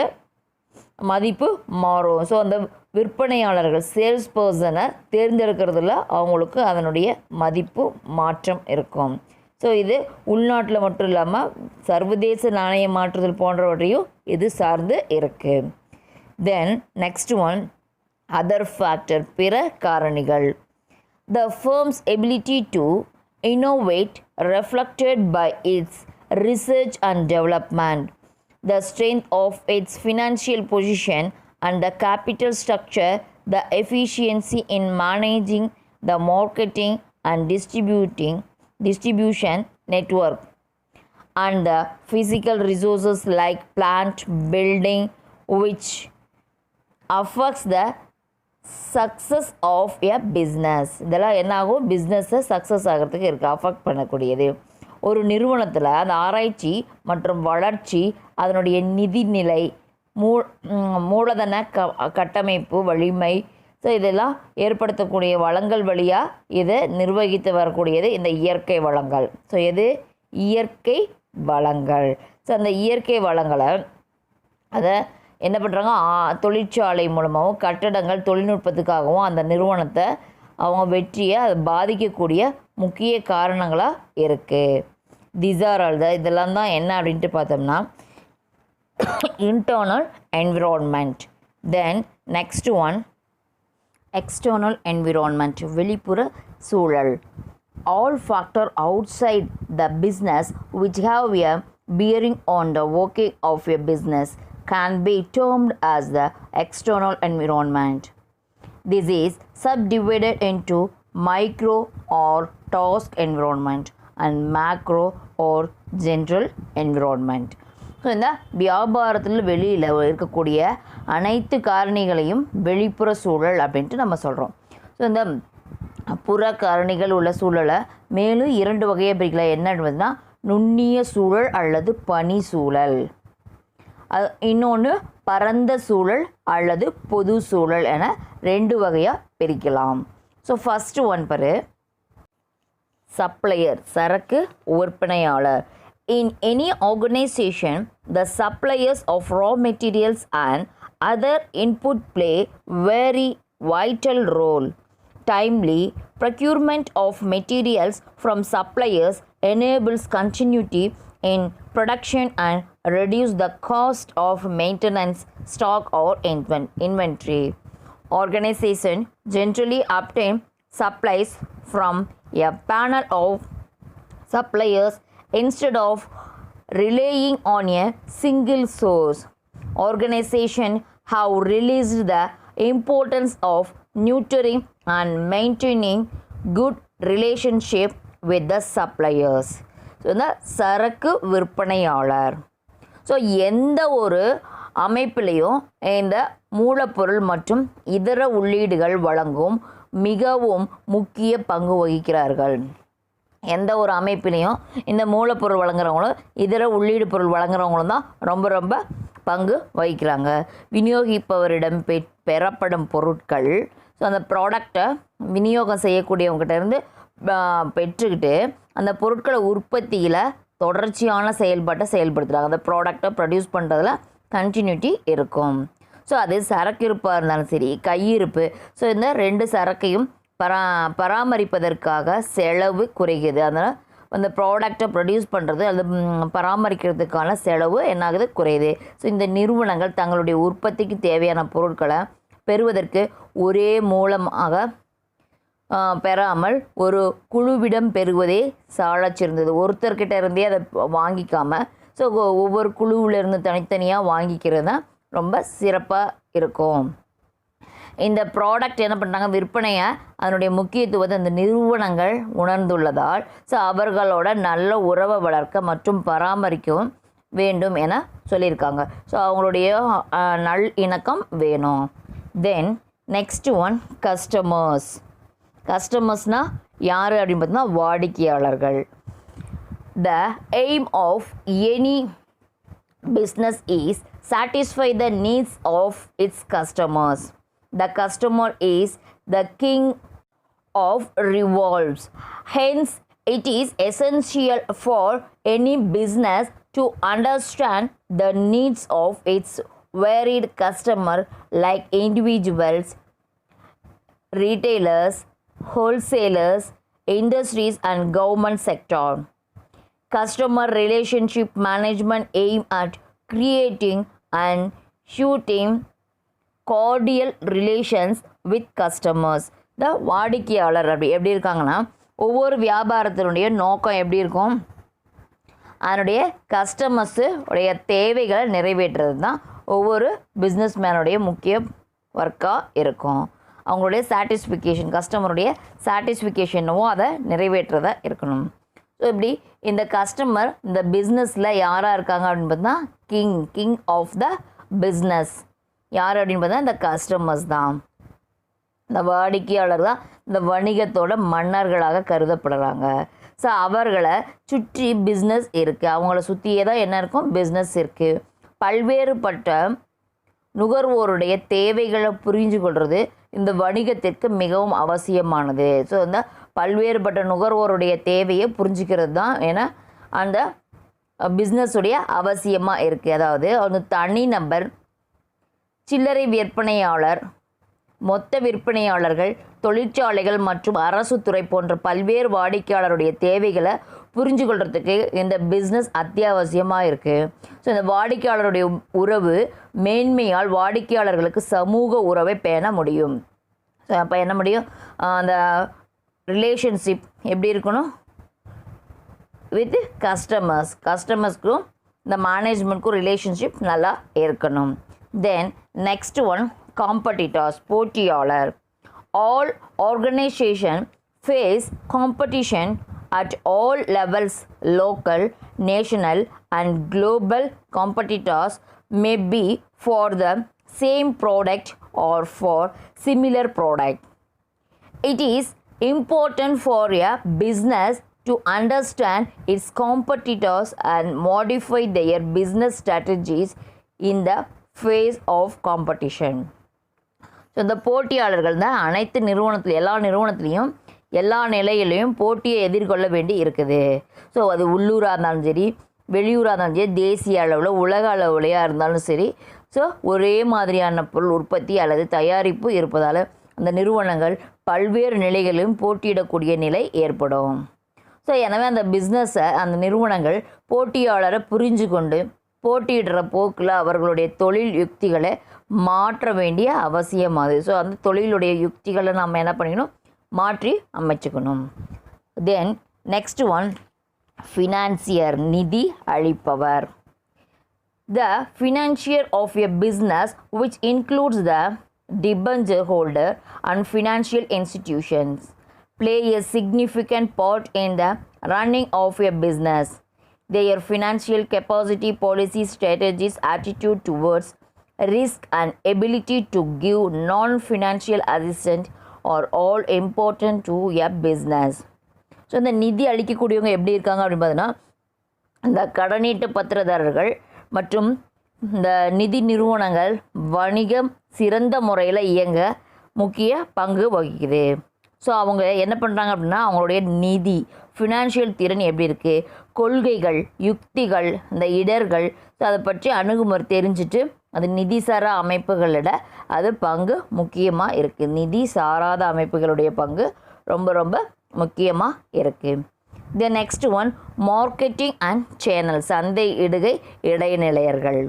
மதிப்பு மாறும். ஸோ அந்த விற்பனையாளர்கள், சேல்ஸ் பர்சனை தேர்ந்தெடுக்கிறதுல அவங்களுக்கு அதனுடைய மதிப்பு மாற்றம் இருக்கும். ஸோ இது உள்நாட்டில் மட்டும் இல்லாமல் சர்வதேச நாணய மாற்றுதல் போன்றவற்றையும் இது சார்ந்து இருக்குது. Then next one, other factor, பிற காரணிகள். The firm's ability to innovate reflected by its research and development, the strength of its financial position and the capital structure, the efficiency in managing the marketing and distribution network, and the physical resources like plant building, which affects the success of a business. இதெல்லாம் என்னாகும், பிஸ்னஸை success ஆகிறதுக்கு இருக்குது, affect பண்ணக்கூடியது. ஒரு நிறுவனத்தில் அந்த ஆராய்ச்சி மற்றும் வளர்ச்சி, அதனுடைய நிதிநிலை, மூலதன கட்டமைப்பு, வலிமை, ஸோ இதெல்லாம் ஏற்படுத்தக்கூடிய வளங்கள் வழியாக இதை நிர்வகித்து வரக்கூடியது இந்த இயற்கை வளங்கள். ஸோ எது, இயற்கை வளங்கள். ஸோ அந்த இயற்கை வளங்களை அதை என்ன பண்ணுறாங்க, தொழிற்சாலை மூலமாகவும் கட்டடங்கள் தொழில்நுட்பத்துக்காகவும் அந்த நிறுவனத்தை அவங்க வெற்றியை அதை பாதிக்கக்கூடிய முக்கிய காரணங்களாக இருக்குது. திஸ் ஆர் ஆல் இதெல்லாம் தான் என்ன அப்படின்ட்டு பார்த்தோம்னா internal environment. Then next one external environment, வெளிப்புற சூழல். All factor outside the business which have a bearing on the working of a business can be termed as the external environment. This is subdivided into micro or task environment and macro or general environment. So இந்த வியாபாரத்தில் வெளியில் இருக்கக்கூடிய அனைத்து காரணிகளையும் வெளிப்புற சூழல் அப்படின்ட்டு நம்ம சொல்கிறோம். ஸோ இந்த புற காரணிகள் உள்ள சூழலை மேலும் 2 வகையாக பிரிக்கலாம். என்னன்னா நுண்ணிய சூழல் அல்லது பனி சூழல், இன்னொன்று பரந்த சூழல் அல்லது பொது சூழல் என 2 வகையாக பிரிக்கலாம். ஸோ ஃபஸ்ட்டு ஒன் பாரு, சப்ளையர், சரக்கு விற்பனையாளர். In any organization, the suppliers of raw materials and other input play very vital role. Timely procurement of materials from suppliers enables continuity in production and reduce the cost of maintenance, stock or inventory. Organization generally obtain supplies from a panel of suppliers instead of relying on a single source. Organization have realized the importance of nurturing and maintaining good relationship with the suppliers. So இந்த சரக்கு விற்பனையாளர். So எந்த ஒரு அமைப்பிலையும் இந்த மூலப்பொருள் மற்றும் இதர உள்ளீடுகள் வழங்கும் மிகவும் முக்கிய பங்கு வகிக்கிறார்கள். எந்த ஒரு அமைப்பிலையும் இந்த மூலப்பொருள் வழங்குறவங்களும் இதர உள்ளீடு பொருள் வழங்குறவங்களும் தான் ரொம்ப ரொம்ப பங்கு வகிக்கிறாங்க. விநியோகிப்பவரிடம் பெறப்படும் பொருட்கள், ஸோ அந்த ப்ராடக்டை விநியோகம் செய்யக்கூடியவங்ககிட்ட இருந்து பெற்றுக்கிட்டு அந்த பொருட்களை உற்பத்தியில் தொடர்ச்சியான செயல்பாட்டை செயல்படுத்துகிறாங்க. அந்த ப்ராடக்டை ப்ரொடியூஸ் பண்ணுறதுல கண்டினியூட்டி இருக்கும். ஸோ அது சரக்கு இருப்பாக இருந்தாலும் சரி, கையிருப்பு, ஸோ இந்த 2 சரக்கையும் பராமரிப்பதற்காக செலவு குறைகிறது. அதனால் அந்த ப்ராடக்டை ப்ரொடியூஸ் பண்ணுறது அது பராமரிக்கிறதுக்கான செலவு என்னாகுது, குறையுது. ஸோ இந்த நிறுவனங்கள் தங்களுடைய உற்பத்திக்கு தேவையான பொருட்களை பெறுவதற்கு ஒரே மூலமாக பெறாமல் ஒரு குழுவிடம் பெறுவதே சாலச் சிறந்தது. ஒருத்தர்கிட்ட இருந்தே அதை வாங்கிக்காமல் ஸோ ஒவ்வொரு குழுவிலிருந்து தனித்தனியாக வாங்கிக்கிறது தான் ரொம்ப சிறப்பாக இருக்கும். இந்த ப்ராடக்ட் என்ன பண்ணுறாங்க, விற்பனையை அதனுடைய முக்கியத்துவத்தை இந்த நிறுவனங்கள் உணர்ந்துள்ளதால் ஸோ அவர்களோட நல்ல உறவை வளர்க்க மற்றும் பராமரிக்கவும் வேண்டும் என சொல்லியிருக்காங்க. ஸோ அவங்களுடைய நல் இணக்கம் வேணும். Then next one customers. கஸ்டமர்ஸ்னால் யார் அப்படின்னு பார்த்தீங்கன்னா வாடிக்கையாளர்கள். The aim of any business is satisfy the needs of its customers. The customer is the king of revolves. Hence, it is essential for any business to understand the needs of its varied customer like individuals, retailers, wholesalers, industries and government sector. Customer relationship management aim at creating and shooting cordial relations with customers. இந்த வாடிக்கையாளர் எப்படி இருக்காங்கன்னா, ஒவ்வொரு வியாபாரத்தினுடைய நோக்கம் எப்படி இருக்கும், அதனுடைய customers உடைய தேவைகளை நிறைவேற்றுறது தான் ஒவ்வொரு பிஸ்னஸ் மேனுடைய முக்கிய ஒர்க்காக இருக்கும். அவங்களுடைய சாட்டிஸ்ஃபிகேஷன், கஸ்டமருடைய சாட்டிஸ்ஃபிகேஷனவோ அதை நிறைவேற்றதாக இருக்கணும். ஸோ இப்படி இந்த கஸ்டமர் இந்த பிஸ்னஸில் யாராக இருக்காங்க அப்படின்னு பார்த்தா கிங் ஆஃப் த பிஸ்னஸ் யார் அப்படின்னு பார்த்தா இந்த கஸ்டமர்ஸ் தான். இந்த வாடிக்கையாளர் தான் இந்த வணிகத்தோட மன்னர்களாக கருதப்படுறாங்க. ஸோ அவர்களை சுற்றி பிஸ்னஸ் இருக்குது, அவங்கள சுற்றியே தான் என்ன இருக்கும், பிஸ்னஸ் இருக்குது. பல்வேறுபட்ட நுகர்வோருடைய தேவைகளை புரிஞ்சு கொள்வது இந்த வணிகத்திற்கு மிகவும் அவசியமானது. ஸோ இந்த பல்வேறுபட்ட நுகர்வோருடைய தேவையை புரிஞ்சுக்கிறது தான் ஏன்னா அந்த பிஸ்னஸுடைய அவசியமாக இருக்குது. அதாவது அந்த தனிநபர், சில்லறை விற்பனையாளர், மொத்த விற்பனையாளர்கள், தொழிற்சாலைகள் மற்றும் அரசு துறை போன்ற பல்வேறு வாடிக்கையாளருடைய தேவைகளை புரிஞ்சு கொள்றதுக்கு இந்த பிஸ்னஸ் அத்தியாவசியமாக இருக்குது. ஸோ இந்த வாடிக்கையாளருடைய உறவு மேன்மையால் வாடிக்கையாளர்களுக்கு சமூக உறவை பேண முடியும். ஸோ அப்போ என்ன முடியும், அந்த ரிலேஷன்ஷிப் எப்படி இருக்கணும் வித் கஸ்டமர்ஸ்க்கும் இந்த மேனேஜ்மெண்ட்க்கும் ரிலேஷன்ஷிப் நல்லா இருக்கணும். தென் நெக்ஸ்ட் ஒன் காம்படிட்டர்ஸ், போட்டியாளர். All organization face competition at all levels. Local, national and global competitors may be for the same product or for similar product. It is important for a business to understand its competitors and modify their business strategies in the face of competition. So இந்த போட்டியாளர்கள் தான் அனைத்து நிறுவனத்தில் எல்லா நிறுவனத்துலேயும் எல்லா நிலையிலையும் போட்டியை எதிர்கொள்ள வேண்டி இருக்குது. ஸோ அது உள்ளூராக இருந்தாலும் சரி, வெளியூராக இருந்தாலும் சரி, தேசிய அளவில் உலக அளவுலையாக இருந்தாலும் சரி, ஸோ ஒரே மாதிரியான பொருள் உற்பத்தி அல்லது தயாரிப்பு இருப்பதால் அந்த நிறுவனங்கள் பல்வேறு நிலைகளிலும் போட்டியிடக்கூடிய நிலை ஏற்படும். ஸோ எனவே அந்த பிஸ்னஸை அந்த நிறுவனங்கள் போட்டியாளரை புரிஞ்சு கொண்டு போட்டியிடுற போக்கில் அவர்களுடைய தொழில் யுக்திகளை மாற்ற வேண்டிய அவசியமாகுது. ஸோ அந்த தொழிலுடைய யுக்திகளை நம்ம என்ன பண்ணிக்கணும், மாற்றி அமைச்சுக்கணும். தென் நெக்ஸ்ட் ஒன் ஃபினான்சியர், நிதி அளிப்பவர். The financier of a business which includes the debenture holder and financial institutions play a significant part in the running of a business. Their financial capacity, policy, strategies, attitude towards risk and ability to give non-financial assistance are all important to a business. So இந்த நிதி அளிக்கக்கூடியவங்க எப்படி இருக்காங்க அப்படின்னு பார்த்தீங்கன்னா இந்த கடனீட்டு பத்திரதாரர்கள் மற்றும் இந்த நிதி நிறுவனங்கள் வணிகம் சிறந்த முறையில் இயங்க முக்கிய பங்கு வகிக்குது. ஸோ அவங்க என்ன பண்ணுறாங்க அப்படின்னா அவங்களுடைய நிதி ஃபினான்ஷியல் திறன் எப்படி இருக்குது, கொள்கைகள், யுக்திகள், இந்த இடர்கள், ஸோ அதை பற்றி அணுகுமுறை தெரிஞ்சுட்டு அது நிதி சாரா அமைப்புகளிட அது பங்கு முக்கியமாக இருக்குது. நிதி சாராத அமைப்புகளுடைய பங்கு ரொம்ப ரொம்ப முக்கியமாக இருக்குது. த next one marketing and channel, சந்தை இடுகை இடைநிலையர்கள்.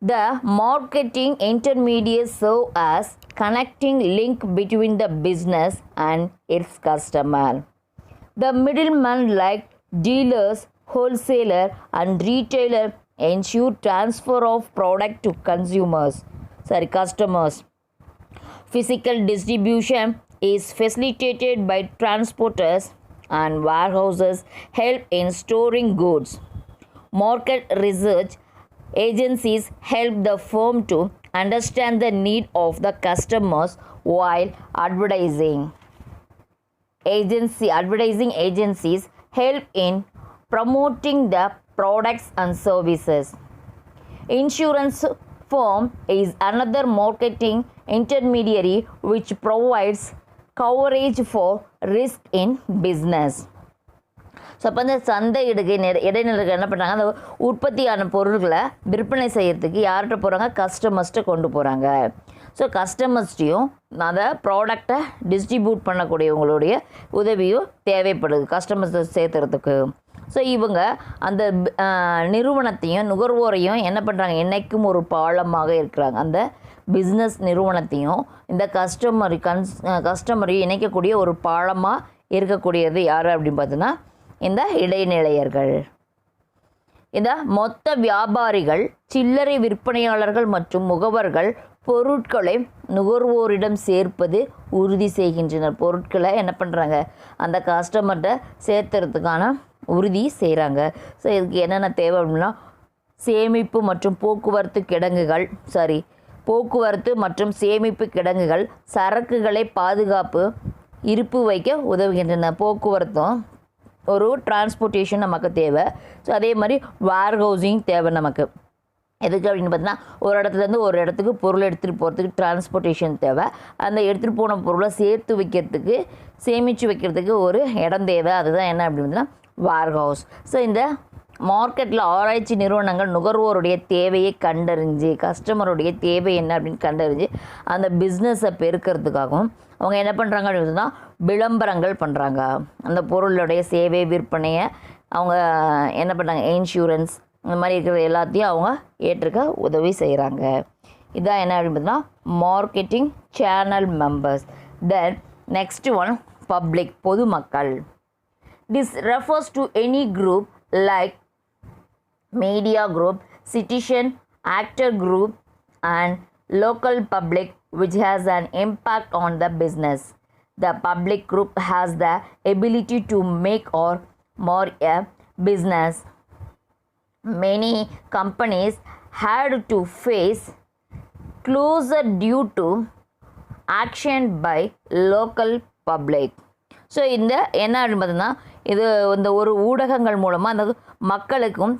The marketing intermediaries serve as connecting link between the business and its customer. The middlemen like dealers, wholesaler and retailer ensure transfer of product to customers. Physical distribution is facilitated by transporters and warehouses help in storing goods. Market research agencies help the firm to understand the need of the customers while advertising. Advertising agencies help in promoting the products and services. Insurance firm is another marketing intermediary which provides coverage for risk in business. So அப்போ இந்த சந்தை இடைநிலைகள் என்ன பண்ணுறாங்க, அந்த உற்பத்தியான பொருட்களை விற்பனை செய்கிறதுக்கு யார்கிட்ட போகிறாங்க, கஸ்டமர்ஸ்கிட்ட கொண்டு போகிறாங்க. ஸோ கஸ்டமர்ஸ்டையும் அதை ப்ராடக்டை டிஸ்ட்ரிபியூட் பண்ணக்கூடியவங்களுடைய உதவியும் தேவைப்படுது கஸ்டமர்ஸை சேர்த்துறதுக்கு. ஸோ இவங்க அந்த நிறுவனத்தையும் நுகர்வோரையும் என்ன பண்ணுறாங்க, என்றைக்கும் ஒரு பாலமாக இருக்கிறாங்க. அந்த பிஸ்னஸ் நிறுவனத்தையும் இந்த கஸ்டமரையும் இணைக்கக்கூடிய ஒரு பாலமாக இருக்கக்கூடியது யார் அப்படின்னு பார்த்தோன்னா இந்த இடைநிலையர்கள். இந்த மொத்த வியாபாரிகள், சில்லறை விற்பனையாளர்கள் மற்றும் முகவர்கள் பொருட்களை நுகர்வோரிடம் சேர்ப்பது உறுதி செய்கின்றனர். பொருட்களை என்ன பண்ணுறாங்க, அந்த கஸ்டமர்கிட்ட சேர்த்துறதுக்கான உறுதி செய்கிறாங்க. ஸோ இதுக்கு என்னென்ன தேவை அப்படின்னா, போக்குவரத்து மற்றும் சேமிப்பு கிடங்குகள் சரக்குகளை பாதுகாப்பு இருப்பு வைக்க உதவுகின்றன. போக்குவரத்தும் ஒரு டிரான்ஸ்போர்ட்டேஷன் நமக்கு தேவை. ஸோ அதே மாதிரி வேர் ஹவுசிங் தேவை நமக்கு. எதுக்கு அப்படின்னு பார்த்தீங்கன்னா, ஒரு இடத்துலேருந்து ஒரு இடத்துக்கு பொருள் எடுத்துகிட்டு போகிறதுக்கு டிரான்ஸ்போர்ட்டேஷன் தேவை. அந்த எடுத்துகிட்டு போன பொருளை சேர்த்து வைக்கிறதுக்கு, சேமித்து வைக்கிறதுக்கு ஒரு இடம் தேவை. அதுதான் என்ன அப்படின்னா வேர் ஹவுஸ். ஸோ இந்த மார்க்கெட்டில் ஆராய்ச்சி நிறுவனங்கள் நுகர்வோருடைய தேவையை கண்டறிஞ்சு, கஸ்டமருடைய தேவை என்ன அப்படின்னு கண்டறிஞ்சு அந்த பிஸ்னஸை பெருக்கிறதுக்காகவும் அவங்க என்ன பண்ணுறாங்க அப்படின்னு சொன்னால் விளம்பரங்கள் பண்ணுறாங்க. அந்த பொருளுடைய சேவை விற்பனையை அவங்க என்ன பண்ணுறாங்க, இன்சூரன்ஸ் இந்த மாதிரி இருக்கிற எல்லாத்தையும் அவங்க ஏற்றுக்க உதவி செய்கிறாங்க. இதான் என்ன அப்படின்னு பார்த்தீங்கன்னா marketing channel members. Then next one public, பொதுமக்கள். This refers to any group like media group, citizen, actor group and local public which has an impact on the business. The public group has the ability to make or more a business. Many companies had to face closure due to action by local public. So இந்த என்ன அப்படின்னு பார்த்தீங்கன்னா, இது இந்த ஒரு ஊடகங்கள் மூலமாக அந்த மக்களுக்கும்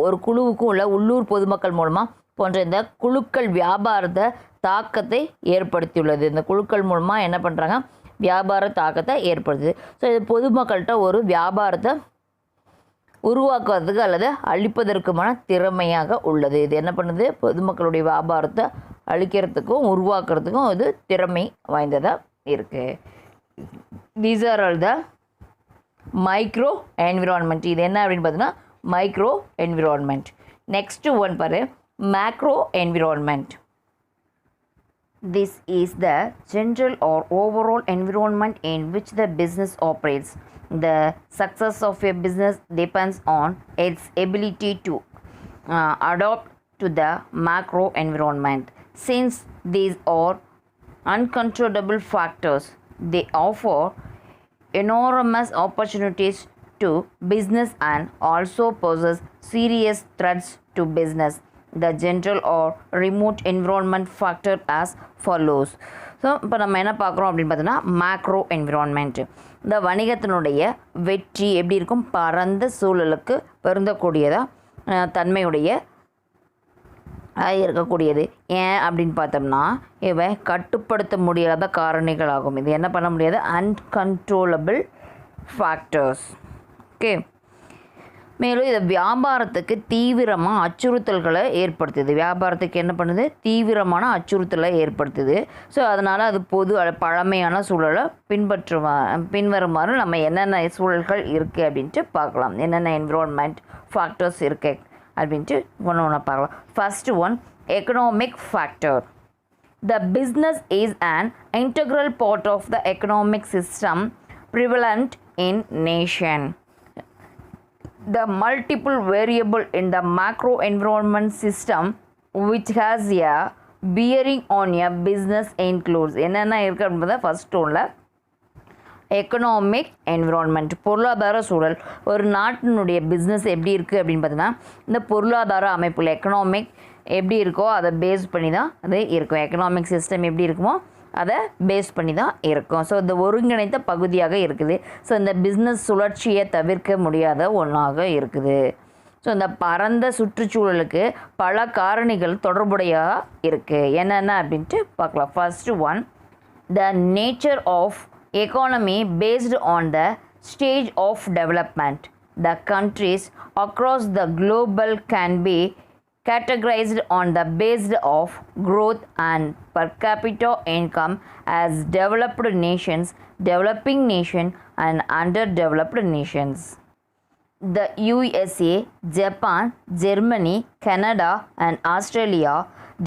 ஒரு குழுவுக்கும் உள்ள உள்ளூர் பொதுமக்கள் மூலமாக போன்ற இந்த குழுக்கள் வியாபாரத்தை தாக்கத்தை ஏற்படுத்தியுள்ளது. இந்த குழுக்கள் மூலமாக என்ன பண்ணுறாங்க, வியாபார தாக்கத்தை ஏற்படுத்துது. ஸோ இது பொதுமக்கள்கிட்ட ஒரு வியாபாரத்தை உருவாக்குவதற்கு அல்லது அழிப்பதற்குமான திறமையாக உள்ளது. இது என்ன பண்ணுது, பொதுமக்களுடைய வியாபாரத்தை அழிக்கிறதுக்கும் உருவாக்குறதுக்கும் இது திறமை வாய்ந்ததாக இருக்குது. These are all the micro environment. இது என்ன அப்படின்னு பார்த்தீங்கன்னா மைக்ரோ என்விரான்மெண்ட். நெக்ஸ்ட் ஒன் பாரு, macro environment. This is the general or overall environment in which the business operates. The success of a business depends on its ability to adapt to the macro environment. Since these are uncontrollable factors, they offer enormous opportunities to business and also poses serious threats to business. The general or remote environment factor as follows. So இப்போ நம்ம என்ன பார்க்குறோம் அப்படின்னு பார்த்தோன்னா macro environment. இந்த வணிகத்தினுடைய வெற்றி எப்படி இருக்கும், பரந்த சூழலுக்கு பொருந்தக்கூடியதாக தன்மையுடைய இருக்கக்கூடியது. ஏன் அப்படின்னு பார்த்தோம்னா இவை கட்டுப்படுத்த முடியாத காரணிகளாகும். இது என்ன பண்ண முடியாது, அன்கண்ட்ரோலபிள் ஃபேக்டர்ஸ். ஓகே. மேலும் இது வியாபாரத்துக்கு தீவிரமாக அச்சுறுத்தல்களை ஏற்படுத்துது. வியாபாரத்துக்கு என்ன பண்ணுது, தீவிரமான அச்சுறுத்தலை ஏற்படுத்துது. ஸோ அதனால் அது பழமையான சூழலை பின்வருமாறு நம்ம என்னென்ன சூழல்கள் இருக்குது அப்படின்ட்டு பார்க்கலாம். என்னென்ன என்விரான்மெண்ட் ஃபேக்டர்ஸ் இருக்கு அப்படின்ட்டு ஒன்று பார்க்கலாம். First one, economic factor. The business is an integral part of the economic system prevalent in nation. The multiple variable in the macro environment system which has a bearing on a business includes. என்னென்ன இருக்குது அப்படின்றத first ஒன்றில் economic environment, பொருளாதார சூழல். ஒரு நாட்டினுடைய business எப்படி இருக்குது அப்படின்னு பார்த்தீங்கன்னா இந்த பொருளாதார அமைப்பில் எக்கனாமிக் எப்படி இருக்கோ அதை பேஸ் பண்ணி தான் அது இருக்கும். எக்கனாமிக் சிஸ்டம் எப்படி இருக்குமோ அதை பேஸ் பண்ணி தான் இருக்கும். ஸோ இந்த ஒருங்கிணைந்த பகுதியாக இருக்குது. ஸோ இந்த பிஸ்னஸ் சுழற்சியை தவிர்க்க முடியாத ஒன்றாக இருக்குது. ஸோ இந்த பரந்த சுற்றுச்சூழலுக்கு பல காரணிகள் தொடர்புடையாக இருக்குது. என்னென்ன அப்படின்ட்டு பார்க்கலாம். First one, the nature of economy based on the stage of development. The countries across the global can be categorized on the basis of growth and per capita income as developed nations, developing nation and underdeveloped nations. The USA, Japan, Germany, Canada and Australia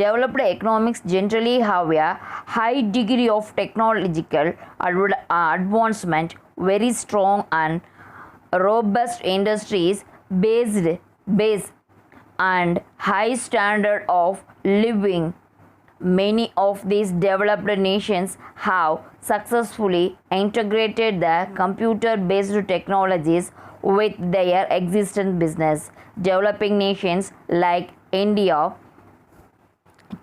developed economics generally have a high degree of technological advancement, very strong and robust industries base and high standard of living. Many of these developed nations have successfully integrated the computer-based technologies with their existing business. Developing nations like India,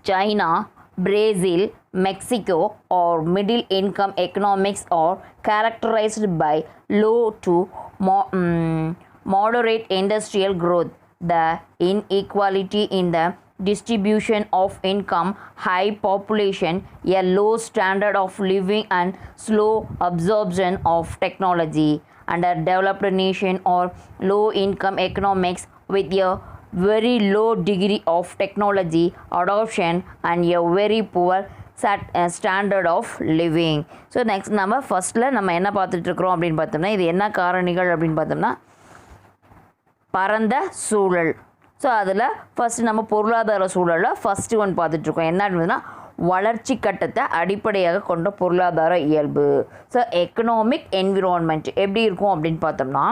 China, Brazil, Mexico, or middle income economics are characterized by low to moderate industrial growth. The inequality in the distribution of income, high population, a low standard of living, and slow absorption of technology. Under developed nation or low income economics with a very low degree of technology adoption and a very poor standard of living. So next நம்ம ஃபஸ்ட்டில் நம்ம என்ன பார்த்துட்ருக்குறோம் அப்படின்னு பார்த்தோம்னா, இது என்ன காரணிகள் அப்படின்னு பார்த்தோம்னா, பரந்த சூழல். ஸோ அதில் ஃபஸ்ட்டு நம்ம பொருளாதார சூழலில் ஃபஸ்ட்டு ஒன் பார்த்துட்ருக்கோம். என்ன அப்படின்னா, வளர்ச்சி கட்டத்தை அடிப்படையாக கொண்ட பொருளாதார இயல்பு. ஸோ எக்கனாமிக் என்விரான்மெண்ட் எப்படி இருக்கும் அப்படின்னு பார்த்தோம்னா,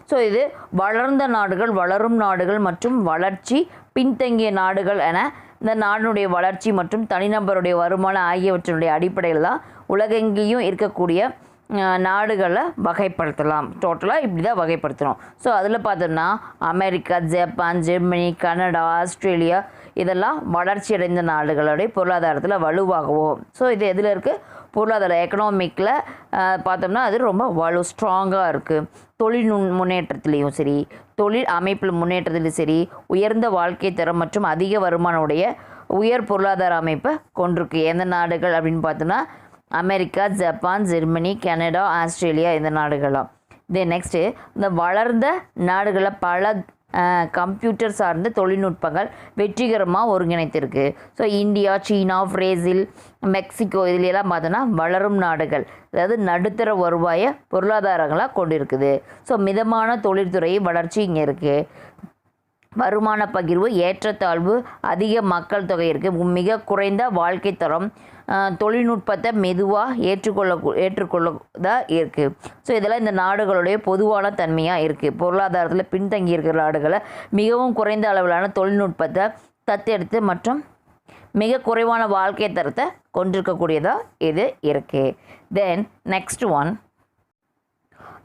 ஸோ இது வளர்ந்த நாடுகள், வளரும் நாடுகள் மற்றும் வளர்ச்சி பின்தங்கிய நாடுகள் என இந்த நாட்டினுடைய வளர்ச்சி மற்றும் தனிநபருடைய வருமானம் ஆகியவற்றினுடைய அடிப்படையில் தான் உலகெங்கேயும் இருக்கக்கூடிய நாடுகளை வகைப்படுத்தலாம். டோட்டலாக இப்படி தான் வகைப்படுத்துகிறோம். ஸோ அதில் பார்த்தோம்னா America, Japan, Germany, Canada, Australia இதெல்லாம் வளர்ச்சி அடைந்த நாடுகளுடைய பொருளாதாரத்தில் வலுவாகவும். ஸோ இது எதில் இருக்குது? பொருளாதார எக்கனாமிக்கில் பார்த்தோம்னா அது ரொம்ப ஸ்ட்ராங்காக இருக்குது. தொழில் முன்னேற்றத்துலேயும் சரி, தொழில் அமைப்பில் முன்னேற்றத்துலையும் சரி, உயர்ந்த வாழ்க்கை தரம் மற்றும் அதிக வருமானமுடைய உயர் பொருளாதார அமைப்பை கொண்டிருக்கு. எந்த நாடுகள் அப்படின்னு பார்த்தோம்னா America, Japan, Germany, Canada, Australia இந்த நாடுகளாம். இதே நெக்ஸ்ட்டு இந்த வளர்ந்த நாடுகளில் பல கம்ப்யூட்டர் சார்ந்த தொழில்நுட்பங்கள் வெற்றிகரமாக ஒருங்கிணைத்திருக்கு. ஸோ இந்தியா, சீனா, பிரேசில், மெக்சிகோ இதுலாம் பார்த்தோன்னா வளரும் நாடுகள், அதாவது நடுத்தர வருவாய பொருளாதாரங்களாக கொண்டிருக்குது. ஸோ மிதமான தொழில்துறை வளர்ச்சி இங்கே இருக்குது. வருமான பகிர்வு, ஏற்றத்தாழ்வு, அதிக மக்கள் தொகை இருக்குது, மிக குறைந்த வாழ்க்கை தரம், தொழில்நுட்பத்தை மெதுவாக ஏற்றுக்கொள்ளதாக இருக்குது. ஸோ இதெல்லாம் இந்த நாடுகளுடைய பொதுவான தன்மையாக இருக்குது. பொருளாதாரத்தில் பின்தங்கி இருக்கிற நாடுகளை மிகவும் குறைந்த அளவிலான தொழில்நுட்பத்தை தத்தெடுத்து மற்றும் மிக குறைவான வாழ்க்கை தரத்தை கொண்டிருக்கக்கூடியதாக இது இருக்குது. Then next one,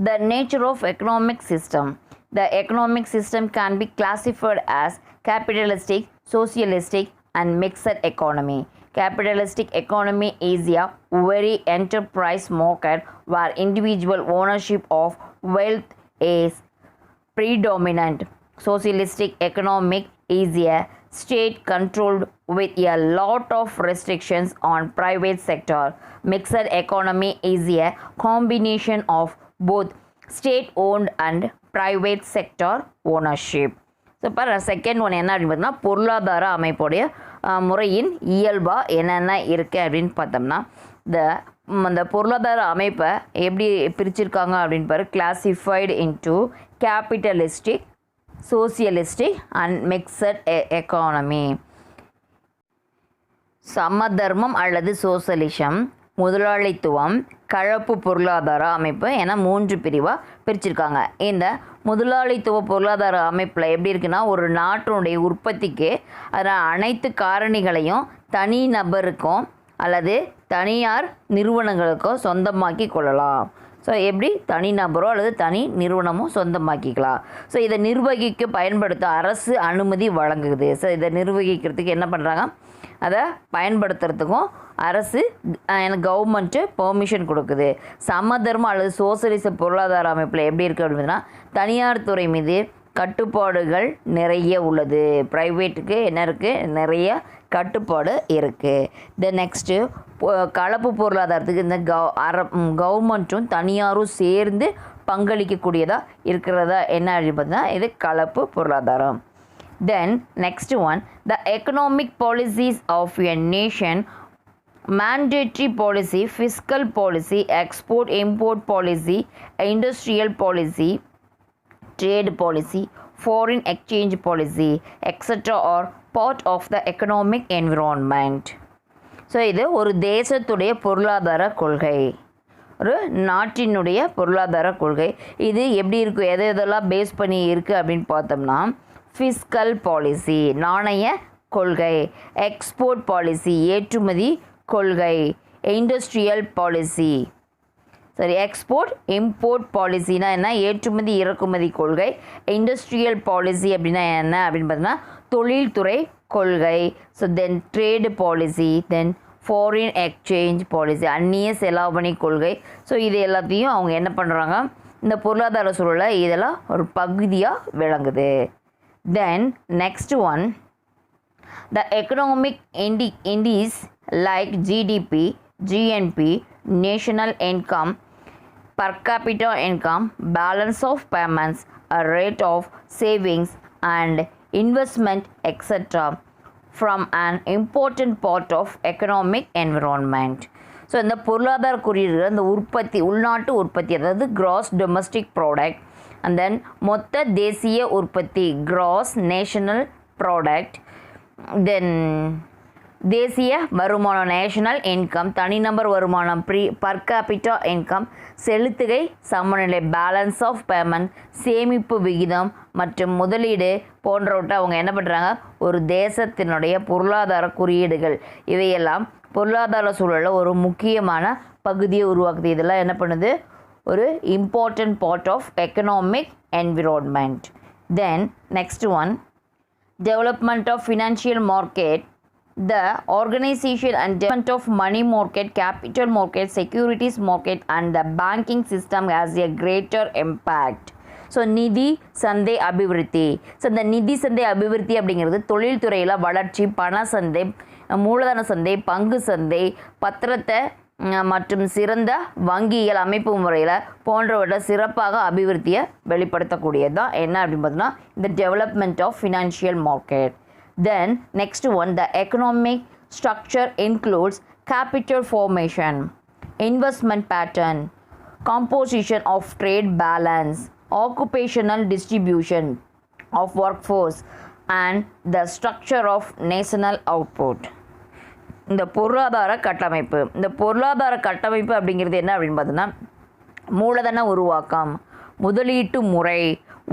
the nature of economic system. The economic system can be classified as capitalistic, socialistic, and mixed economy. Capitalistic economy is a very enterprise market where individual ownership of wealth is predominant. Socialistic economic is a state controlled with a lot of restrictions on private sector. Mixed economy is a combination of both state owned and private sector ownership. So இப்போ second one என்ன அப்படின்னு பார்த்தோம்னா, பொருளாதார அமைப்புடைய முறையின் இயல்பாக என்னென்ன இருக்குது அப்படின்னு பார்த்தோம்னா, இந்த பொருளாதார அமைப்பை எப்படி பிரிச்சிருக்காங்க அப்படின்னு பாரு. Classified into capitalistic, socialistic and mixed economy. சமதர்மம் அல்லது சோசலிசம், முதலாளித்துவம், கலப்பு பொருளாதார அமைப்பு என 3 பிரிவாக பிரிச்சிருக்காங்க. இந்த முதலாளித்துவ பொருளாதார அமைப்பில் எப்படி இருக்குன்னா, ஒரு நாட்டினுடைய உற்பத்திக்கு அதில் அனைத்து காரணிகளையும் தனி நபருக்கும் அல்லது தனியார் நிறுவனங்களுக்கோ சொந்தமாக்கி கொள்ளலாம். ஸோ எப்படி தனி நபரோ அல்லது தனி நிறுவனமோ சொந்தமாக்கிக்கலாம். ஸோ இதை நிர்வகிக்க பயன்படுத்த அரசு அனுமதி வழங்குது. ஸோ இதை நிர்வகிக்கிறதுக்கு என்ன பண்ணுறாங்க, அதை பயன்படுத்துறதுக்கும் அரசு கவர்மெண்ட்டு பெர்மிஷன் கொடுக்குது. சமதர்மம் அல்லது சோசலிச பொருளாதார அமைப்பில் எப்படி இருக்குது அப்படின்னா, தனியார் துறை மீது கட்டுப்பாடுகள் நிறைய உள்ளது. ப்ரைவேட்டுக்கு என்ன இருக்குது, நிறைய கட்டுப்பாடு இருக்குது. நெக்ஸ்ட்டு கலப்பு பொருளாதாரத்துக்கு இந்த கவர்மெண்ட்டும் தனியாரும் சேர்ந்து பங்களிக்கக்கூடியதாக இருக்கிறதா என்ன அப்படின்னு பார்த்தா இது கலப்பு பொருளாதாரம். Then next one, the economic policies of a nation, mandatory policy, fiscal policy, export-import policy, industrial policy, trade policy, foreign exchange policy, etc. are part of the economic environment. So இது ஒரு தேசத்துடைய பொருளாதார கொள்கை. ஒரு நாட்டினுடைய பொருளாதார கொள்கை. இது எப்படி இருக்கும், எதை எதெல்லாம் பேஸ் பண்ணி இருக்குது அப்படின்னு பார்த்தோம்னா, ஃபிஸ்கல் பாலிசி நாணய கொள்கை, எக்ஸ்போர்ட் பாலிசி ஏற்றுமதி கொள்கை, இண்டஸ்ட்ரியல் பாலிசி சரி எக்ஸ்போர்ட் இம்போர்ட் பாலிசினா என்ன, ஏற்றுமதி இறக்குமதி கொள்கை. இண்டஸ்ட்ரியல் பாலிசி அப்படின்னா என்ன அப்படின்னு பார்த்தோம்னா தொழில்துறை கொள்கை. ஸோ தென் ட்ரேடு பாலிசி, தென் ஃபாரின் எக்ஸ்சேஞ்ச் பாலிசி அந்நிய செலாவணி கொள்கை. ஸோ இது எல்லாத்தையும் அவங்க என்ன பண்ணுறாங்க, இந்த பொருளாதார சூழலை இதெல்லாம் ஒரு பகுதியாக விளங்குது. தென் next one, the economic indices like GDP, GNP, national income, per capita income, balance of payments, a rate of savings and investment, etc. from an important part of economic environment. So இந்த பொருளாதார குறியீடுகள் இந்த உற்பத்தி, உள்நாட்டு உற்பத்தி, அதாவது gross domestic product, and then மொத்த தேசிய உற்பத்தி கிராஸ் நேஷனல் ப்ராடக்ட், தென் தேசிய வருமானம் நேஷனல் இன்கம், தனிநபர் வருமானம் பர் கேபிட்டா இன்கம், செலுத்துகை சமநிலை பேலன்ஸ் ஆஃப் பேமெண்ட், சேமிப்பு விகிதம் மற்றும் முதலீடு போன்றவற்றை அவங்க என்ன பண்ணுறாங்க, ஒரு தேசத்தினுடைய பொருளாதார குறியீடுகள் இவையெல்லாம் பொருளாதார சூழலில் ஒரு முக்கியமான பகுதியை உருவாக்குது. இதெல்லாம் என்ன பண்ணுது, ஒரு important part of economic environment. Then next one, development of financial market, the organization and development of money market, capital market, securities market and the banking system has a greater impact. So நிதி சந்தை அபிவிருத்தி. So இந்த நிதி சந்தை அபிவிருத்தி அப்படிங்கிறது தொழில்துறையில் வளர்ச்சி, பண சந்தை, மூலதன சந்தை, பங்கு சந்தை, பத்திரத்தை மற்றும் சிறந்த வங்கியியல் அமைப்பு முறையில் போன்றவற்றை சிறப்பாக அபிவிருத்தியை வெளிப்படுத்தக்கூடியது தான் என்ன அப்படின்னு பார்த்தோம்னா இந்த development of financial market. Then next one, the economic structure includes capital formation, investment pattern, composition of trade balance, occupational distribution of workforce and the structure of national output. இந்த பொருளாதார கட்டமைப்பு, இந்த பொருளாதார கட்டமைப்பு அப்படிங்கிறது என்ன அப்படின்னு பார்த்தோன்னா மூலதன உருவாக்கம், முதலீட்டு முறை,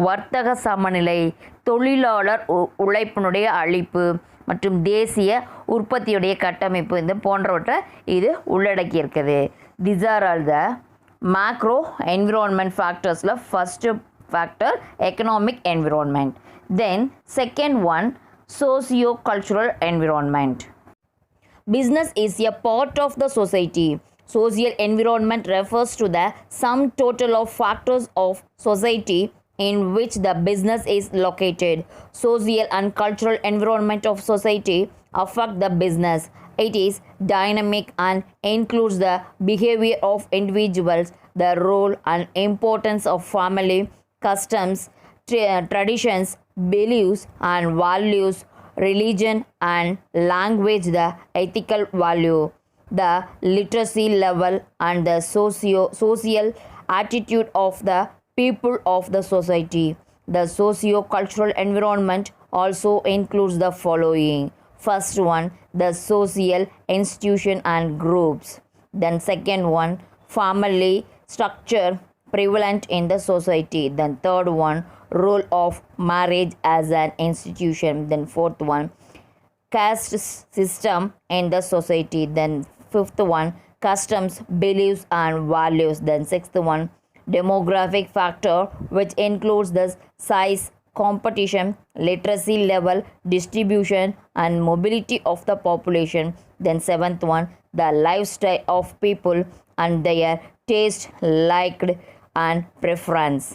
வர்த்தக சமநிலை, தொழிலாளர் உழைப்பினுடைய அளிப்பு மற்றும் தேசிய உற்பத்தியுடைய கட்டமைப்பு இந்த போன்றவற்றை இது உள்ளடக்கி இருக்குது. This are all the macro environment ஃபேக்டர்ஸில் first factor economic environment. Then second one, socio cultural environment. Business is a part of the society. Social environment refers to the sum total of factors of society in which the business is located. Social and cultural environment of society affect the business. It is dynamic and includes the behavior of individuals, the role and importance of family, customs, traditions, beliefs and values, religion and language, the ethical value, the literacy level and the social attitude of the people of the society. The socio-cultural environment also includes the following. First one, the social institution and groups. Then second one, family structure prevalent in the society. Then third one, role of marriage as an institution. Then fourth one, caste system in the society. Then fifth one, customs, beliefs and values. Then sixth one, demographic factor which includes the size, competition, literacy level, distribution and mobility of the population. Then seventh one, the lifestyle of people and their taste, liked and preference.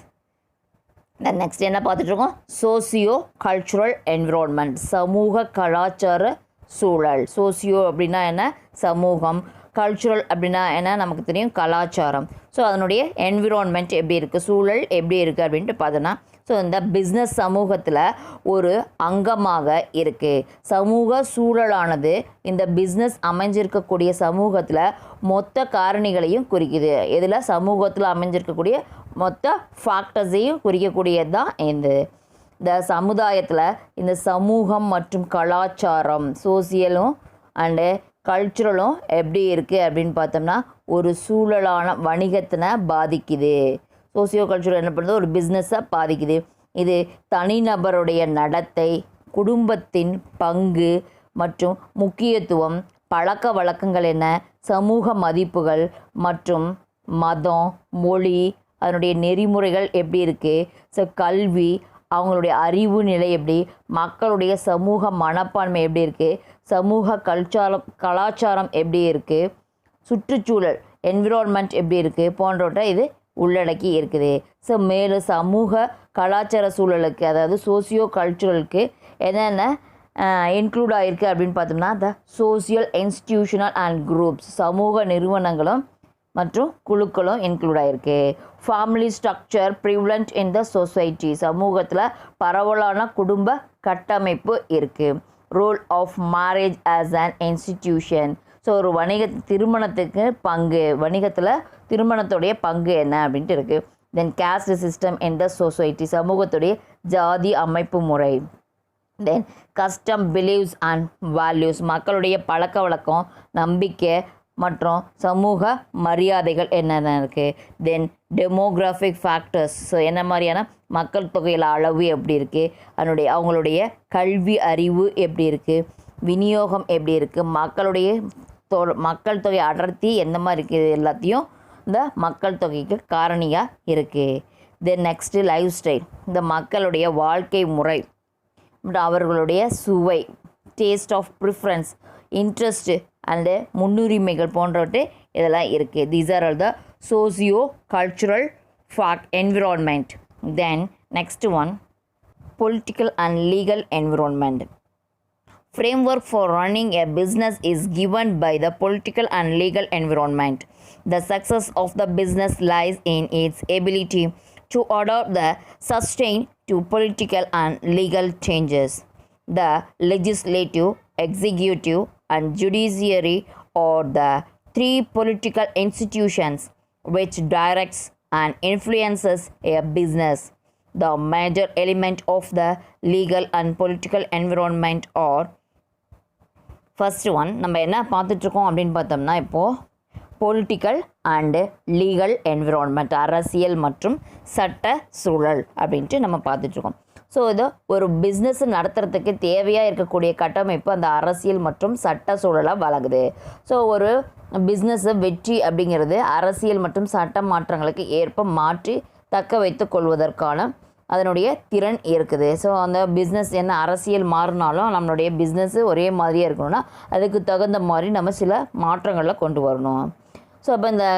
The next என்ன பார்த்துட்ருக்கோம், socio cultural environment, சமூக கலாச்சார சூழல். Socio அப்படின்னா என்ன, சமூகம், cultural அப்படின்னா என்ன நமக்கு தெரியும், கலாச்சாரம். ஸோ அதனுடைய என்விரான்மெண்ட் எப்படி இருக்குது, சூழல் எப்படி இருக்குது அப்படின்ட்டு பார்த்தோன்னா, ஸோ இந்த பிஸ்னஸ் சமூகத்தில் ஒரு அங்கமாக இருக்குது. சமூக சூழலானது இந்த பிஸ்னஸ் அமைஞ்சிருக்கக்கூடிய சமூகத்தில் மொத்த காரணிகளையும் குறிக்குது. இதில் சமூகத்தில் அமைஞ்சிருக்கக்கூடிய மொத்த ஃபேக்டர்ஸையும் குறிக்கக்கூடியது தான் இந்த சமுதாயத்தில் இந்த சமூகம் மற்றும் கலாச்சாரம், சோசியலும் அண்டு கல்ச்சுரலும் எப்படி இருக்குது அப்படின்னு பார்த்தோம்னா ஒரு சூழலான வணிகத்தினை பாதிக்குது. சோசியோ கல்ச்சுரல் என்ன பண்ணுறது, ஒரு பிஸ்னஸை பாதிக்குது. இது தனிநபருடைய நடத்தை, குடும்பத்தின் பங்கு மற்றும் முக்கியத்துவம், பழக்க வழக்கங்கள் என்ன, சமூக மதிப்புகள் மற்றும் மதம், மொழி, அதனுடைய நெறிமுறைகள் எப்படி இருக்குது, ஸோ கல்வி, அவங்களுடைய அறிவு நிலை எப்படி, மக்களுடைய சமூக மனப்பான்மை எப்படி இருக்குது, சமூக கலாச்சாரம் எப்படி இருக்குது, சுற்றுச்சூழல் என்விரான்மெண்ட் எப்படி இருக்குது போன்றவற்றை இது உள்ளடக்கி இருக்குது. ஸோ மேலும் சமூக கலாச்சார சூழலுக்கு, அதாவது சோசியோ கல்ச்சுரலுக்கு என்னென்ன இன்க்ளூட் ஆகிருக்கு அப்படின்னு பார்த்தோம்னா, the social institutional and groups, சமூக நிறுவனங்களும் மற்றும் குழுக்களும் இன்க்ளூட் ஆகிருக்கு. Family structure prevalent in the society, சமூகத்தில் பரவலான குடும்ப கட்டமைப்பு இருக்குது. Role of marriage as an institution, so ஒரு திருமணத்துக்கு பங்கு, வணிகத்தில் திருமணத்துடைய பங்கு என்ன அப்படின்ட்டு இருக்குது. Then caste system in the society, சமூகத்துடைய ஜாதி அமைப்பு முறை. Then custom believes and values, மக்களுடைய பழக்க வழக்கம், நம்பிக்கை மற்றும் சமூக மரியாதைகள் என்னென்ன இருக்குது. தென் டெமோகிராஃபிக் ஃபேக்டர்ஸ், ஸோ என்ன மாதிரியான மக்கள் தொகையில் அளவு எப்படி இருக்குது, அவங்களுடைய கல்வி அறிவு எப்படி இருக்குது, விநியோகம் எப்படி இருக்குது, மக்கள் தொகை அடர்த்தி எந்த மாதிரி இருக்குது, எல்லாத்தையும் இந்த மக்கள் தொகைக்கு காரணியாக இருக்குது. தென் நெக்ஸ்ட்டு லைஃப் ஸ்டைல், இந்த மக்களுடைய வாழ்க்கை முறை, அவர்களுடைய சுவை, taste of preference, interest and முன்னுரிமைகள் போன்றவற்று இதெல்லாம் இருக்குது. These are all the socio cultural environment. Then next one, political and legal environment. Framework for running a business is given by the political and legal environment. The success of the business lies in its ability to adopt the sustain to political and legal changes. The legislative, executive, and judiciary are the three political institutions which directs and influences a business. The major element of the legal and political environment are, first one நம்ம என்ன பார்த்துட்ருக்கோம் அப்படின்னு பார்த்தோம்னா, இப்போது political and legal environment, அரசியல் மற்றும் சட்ட சூழல் அப்படின்ட்டு நம்ம பார்த்துட்ருக்கோம். ஸோ இது ஒரு பிஸ்னஸ் நடத்துறதுக்கு தேவையாக இருக்கக்கூடிய கட்டமைப்பு அந்த அரசியல் மற்றும் சட்ட சூழலாக வழங்குது. ஸோ ஒரு பிஸ்னஸை வெற்றி அப்படிங்கிறது அரசியல் மற்றும் சட்ட மாற்றங்களுக்கு ஏற்ப மாற்றி தக்க வைத்து கொள்வதற்கான அதனுடைய திறன் இருக்குது. ஸோ அந்த பிஸ்னஸ் என்ன அரசியல் மாறினாலும் நம்மளுடைய பிஸ்னஸ்ஸு ஒரே மாதிரியே இருக்கணும்னா அதுக்கு தகுந்த மாதிரி நம்ம சில மாற்றங்களில் கொண்டு வரணும். ஸோ அப்போ இந்த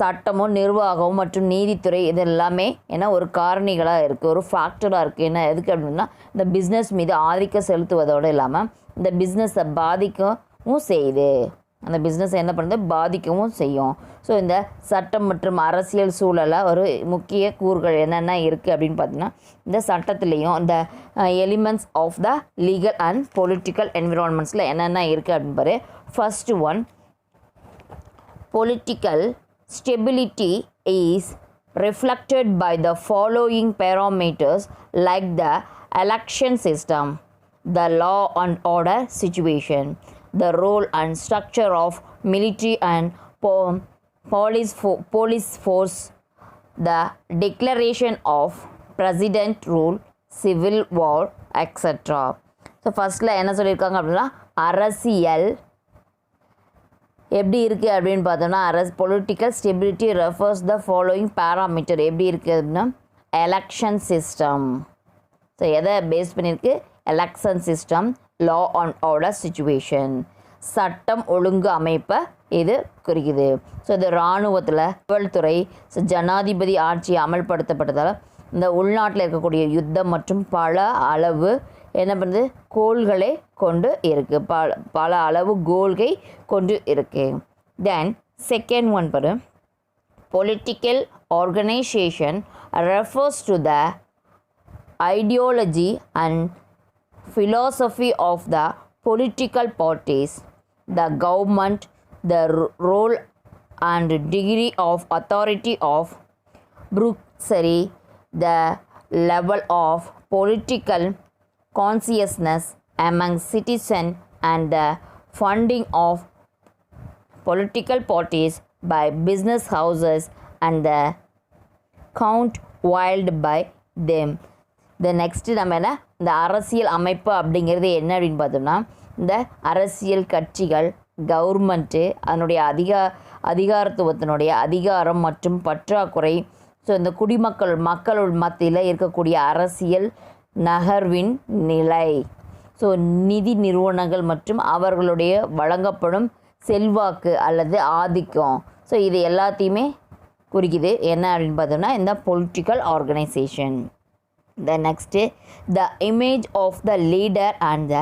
சட்டமும் நிர்வாகமும் மற்றும் நீதித்துறை இது எல்லாமே ஏன்னா ஒரு காரணிகளாக இருக்குது, ஒரு ஃபேக்டராக இருக்குது. என்ன எதுக்கு அப்படின்னா, இந்த பிஸ்னஸ் மீது ஆதிக்கம் செலுத்துவதோடு இல்லாமல் இந்த பிஸ்னஸை பாதிக்கவும் செய்யுது. அந்த பிஸ்னஸ் என்ன பண்ணுறது, பாதிக்கவும் செய்யும். ஸோ இந்த சட்டம் மற்றும் அரசியல் சூழலில் ஒரு முக்கிய கூறுகள் என்னென்ன இருக்குது அப்படின்னு பார்த்தீங்கன்னா, இந்த சட்டத்துலேயும் இந்த elements of the legal and political என்விரான்மெண்ட்ஸில் என்னென்ன இருக்குது அப்படின்னு பாரு. First one, political stability is reflected by the following parameters like the election system, the law and order situation, the role and structure of military and police force, the declaration of president rule, civil war, etc. So ஃபஸ்ட்டில் என்ன சொல்லியிருக்காங்க அப்படின்னா, அரசியல் எப்படி இருக்குது அப்படின்னு பார்த்தோம்னா, political stability refers the following parameter எப்படி இருக்குது அப்படின்னா, எலெக்ஷன் சிஸ்டம். ஸோ எதை பேஸ் பண்ணியிருக்கு, election system, law and order situation, சட்டம் ஒழுங்கு அமைப்பை இது குறிக்குது. ஸோ இது இராணுவத்தில் காவல்துறை, ஜனாதிபதி ஆட்சி அமல்படுத்தப்பட்டதால் இந்த உள்நாட்டில் இருக்கக்கூடிய யுத்தம் மற்றும் பல அளவு என்ன பண்ணுது, கோள்களை கொண்டு இருக்குது, பல அளவு கோல்கை கொண்டு இருக்குது. தென் செகண்ட் ஒன் பாரு, political organisation refers to the ideology and philosophy of the political parties, the government, the role and degree of authority of bureaucracy, the level of political consciousness among citizens, and the funding of political parties by business houses and the count wild by them. The next நம்ம என்ன இந்த அரசியல் அமைப்பு அப்படிங்கிறது என்ன அப்படின்னு பார்த்தோம்னா இந்த அரசியல் கட்சிகள் கவர்மெண்ட்டு அதனுடைய அதிகாரத்துவத்தினுடைய அதிகாரம் மற்றும் பற்றாக்குறை. ஸோ இந்த மக்கள் மத்தியில் இருக்கக்கூடிய அரசியல் நகர்வின் நிலை. ஸோ நிதி நிறுவனங்கள் மற்றும் அவர்களுடைய வழங்கப்படும் செல்வாக்கு அல்லது ஆதிக்கம். ஸோ இது எல்லாத்தையுமே குறிக்குது என்ன அப்படின்னு பார்த்தோம்னா இந்த political organisation. The next the image of the leader and the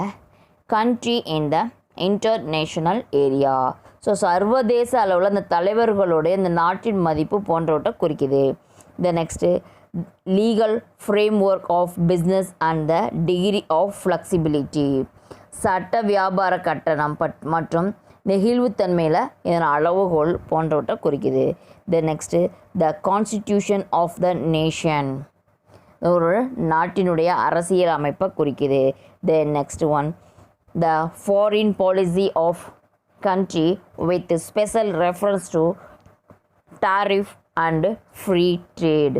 country in the international area. So சர்வதேச அளவில் இந்த தலைவர்களுடைய இந்த நாட்டின் மதிப்பு போன்றவற்றை குறிக்குது. The next legal framework of business and the degree of flexibility. சட்ட வியாபார கட்டணம் மற்றும் நெகிழ்வுத்தன்மையில் இதன் அளவுகோல் போன்றவற்றை குறிக்குது. The next the constitution of the nation ஒரு நாட்டினுடைய அரசியல் அமைப்பை குறிக்குது. The next one the foreign policy of country with special reference to tariff and free trade.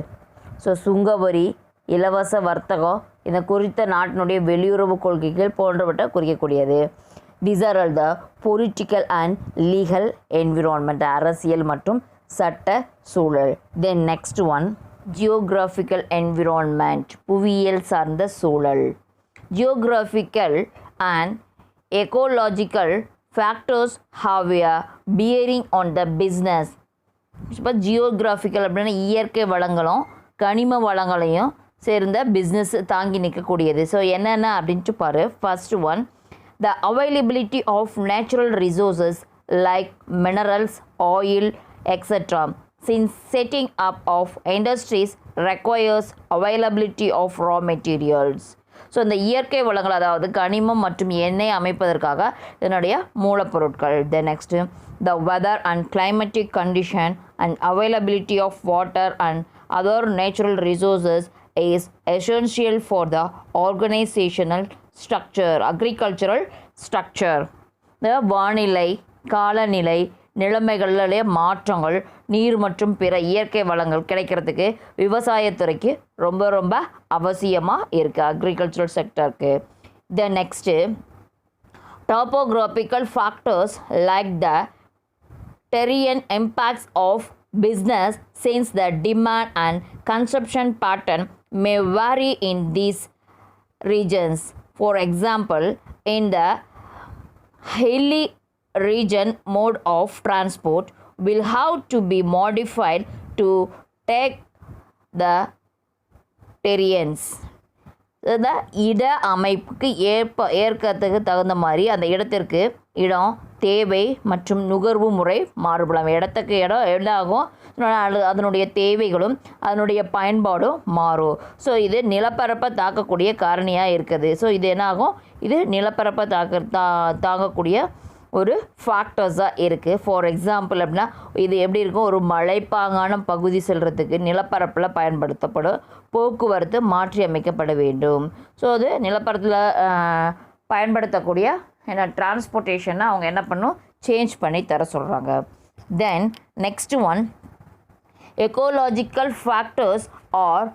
So சுங்கவரி இலவச வர்த்தகம் இந்த குறித்த நாட்டினுடைய வெளியுறவு கொள்கைகள் போன்றவற்றை குறிக்கக்கூடியது. These are all the political and legal environment அரசியல் மற்றும் சட்ட சூழல். Then next one geographical environment புவியியல் சார்ந்த சூழல். Geographical and ecological factors have a bearing on the business. இப்போ ஜியோகிராஃபிக்கல் அப்படின்னா இயற்கை வளங்களும் கனிம வளங்களையும் சேர்ந்த பிஸ்னஸ் தாங்கி நிற்கக்கூடியது. ஸோ என்னென்ன அப்படின்ட்டு பாரு. First one the availability of natural resources like minerals, oil, etc. Since setting up of industries requires availability of raw materials. So இந்த இயற்கை வளங்கள் அதாவது கனிமம் மற்றும் எண்ணெய் அமைப்பதற்காக இதனுடைய மூலப்பொருட்கள். The next the weather and climatic condition and availability of water and other natural resources is essential for the organizational structure, agricultural structure. The வானிலை காலநிலை நிலைமைகளிலே மாற்றங்கள் நீர் மற்றும் பிற இயற்கை வளங்கள் கிடைக்கிறதுக்கு விவசாயத்துறைக்கு ரொம்ப ரொம்ப அவசியமாக இருக்குது அக்ரிகல்ச்சரல் செக்டருக்கு. The next topographical factors like the terrain impacts of business since the demand and consumption pattern may vary in these regions. For example, in the hilly region, mode of transport will have to be modified to take the terrains. இந்த இட அமைப்புக்கு ஏற்கத்துக்கு தகுந்த மாதிரி அந்த இடத்திற்கு இடம் தேவை மற்றும் நுகர்வு முறை மாறுபடலாம். இடத்துக்கு இடம் என்னாகும் அதனுடைய தேவைகளும் அதனுடைய பயன்பாடும் மாறும். ஸோ இது நிலப்பரப்பை தாக்கக்கூடிய காரணியாக இருக்குது. ஸோ இது என்னாகும் இது நிலப்பரப்பை தாக்கக்கூடிய ஒரு ஃபேக்டர்ஸாக இருக்குது. ஃபார் எக்ஸாம்பிள் அப்படின்னா இது எப்படி இருக்கும் ஒரு மலைப்பாங்கான பகுதி செல்கிறதுக்கு நிலப்பரப்பில் பயன்படுத்தப்படும் போக்குவரத்து மாற்றி அமைக்கப்பட வேண்டும். ஸோ அது நிலப்பரப்பில் பயன்படுத்தக்கூடிய ஏன்னா டிரான்ஸ்போர்ட்டேஷனை அவங்க என்ன பண்ணும் சேஞ்ச் பண்ணி தர சொல்கிறாங்க. தென் next one ecological factors are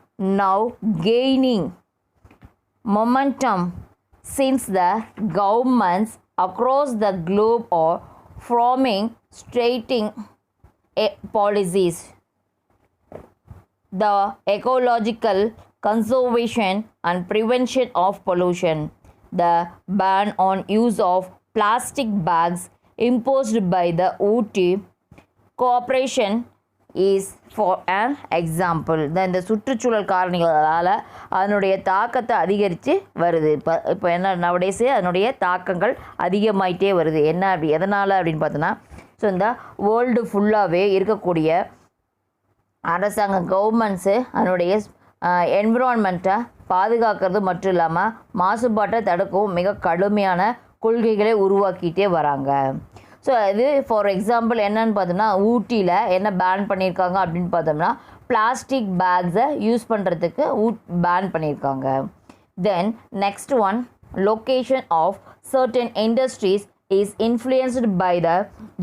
now gaining momentum since the governments across the globe are forming strategic policies. The ecological conservation and prevention of pollution, the ban on use of plastic bags imposed by the UTI Cooperation is for an example. இந்த சுற்றுச்சூழல் காரணிகளால் அதனுடைய தாக்கத்தை அதிகரித்து வருது. இப்போ என்ன நவடேஸு அதனுடைய தாக்கங்கள் அதிகமாயிட்டே வருது. என்ன எதனால் அப்படின்னு பார்த்தோன்னா ஸோ இந்த வேர்ல்டு ஃபுல்லாகவே இருக்கக்கூடிய அரசாங்க கவர்மெண்ட்ஸு அதனுடைய என்விரான்மெண்ட்டை பாதுகாக்கிறது மட்டும் இல்லாமல் மாசுபாட்டை தடுக்கவும் மிக கடுமையான கொள்கைகளை உருவாக்கிட்டே வராங்க. ஸோ இது ஃபார் எக்ஸாம்பிள் என்னன்னு பார்த்தோம்னா ஊட்டியில் என்ன பேன் பண்ணியிருக்காங்க அப்படின்னு பார்த்தோம்னா பிளாஸ்டிக் பேக்ஸை யூஸ் பண்ணுறதுக்கு பேன் பண்ணியிருக்காங்க. Then next one location of certain industries is influenced by the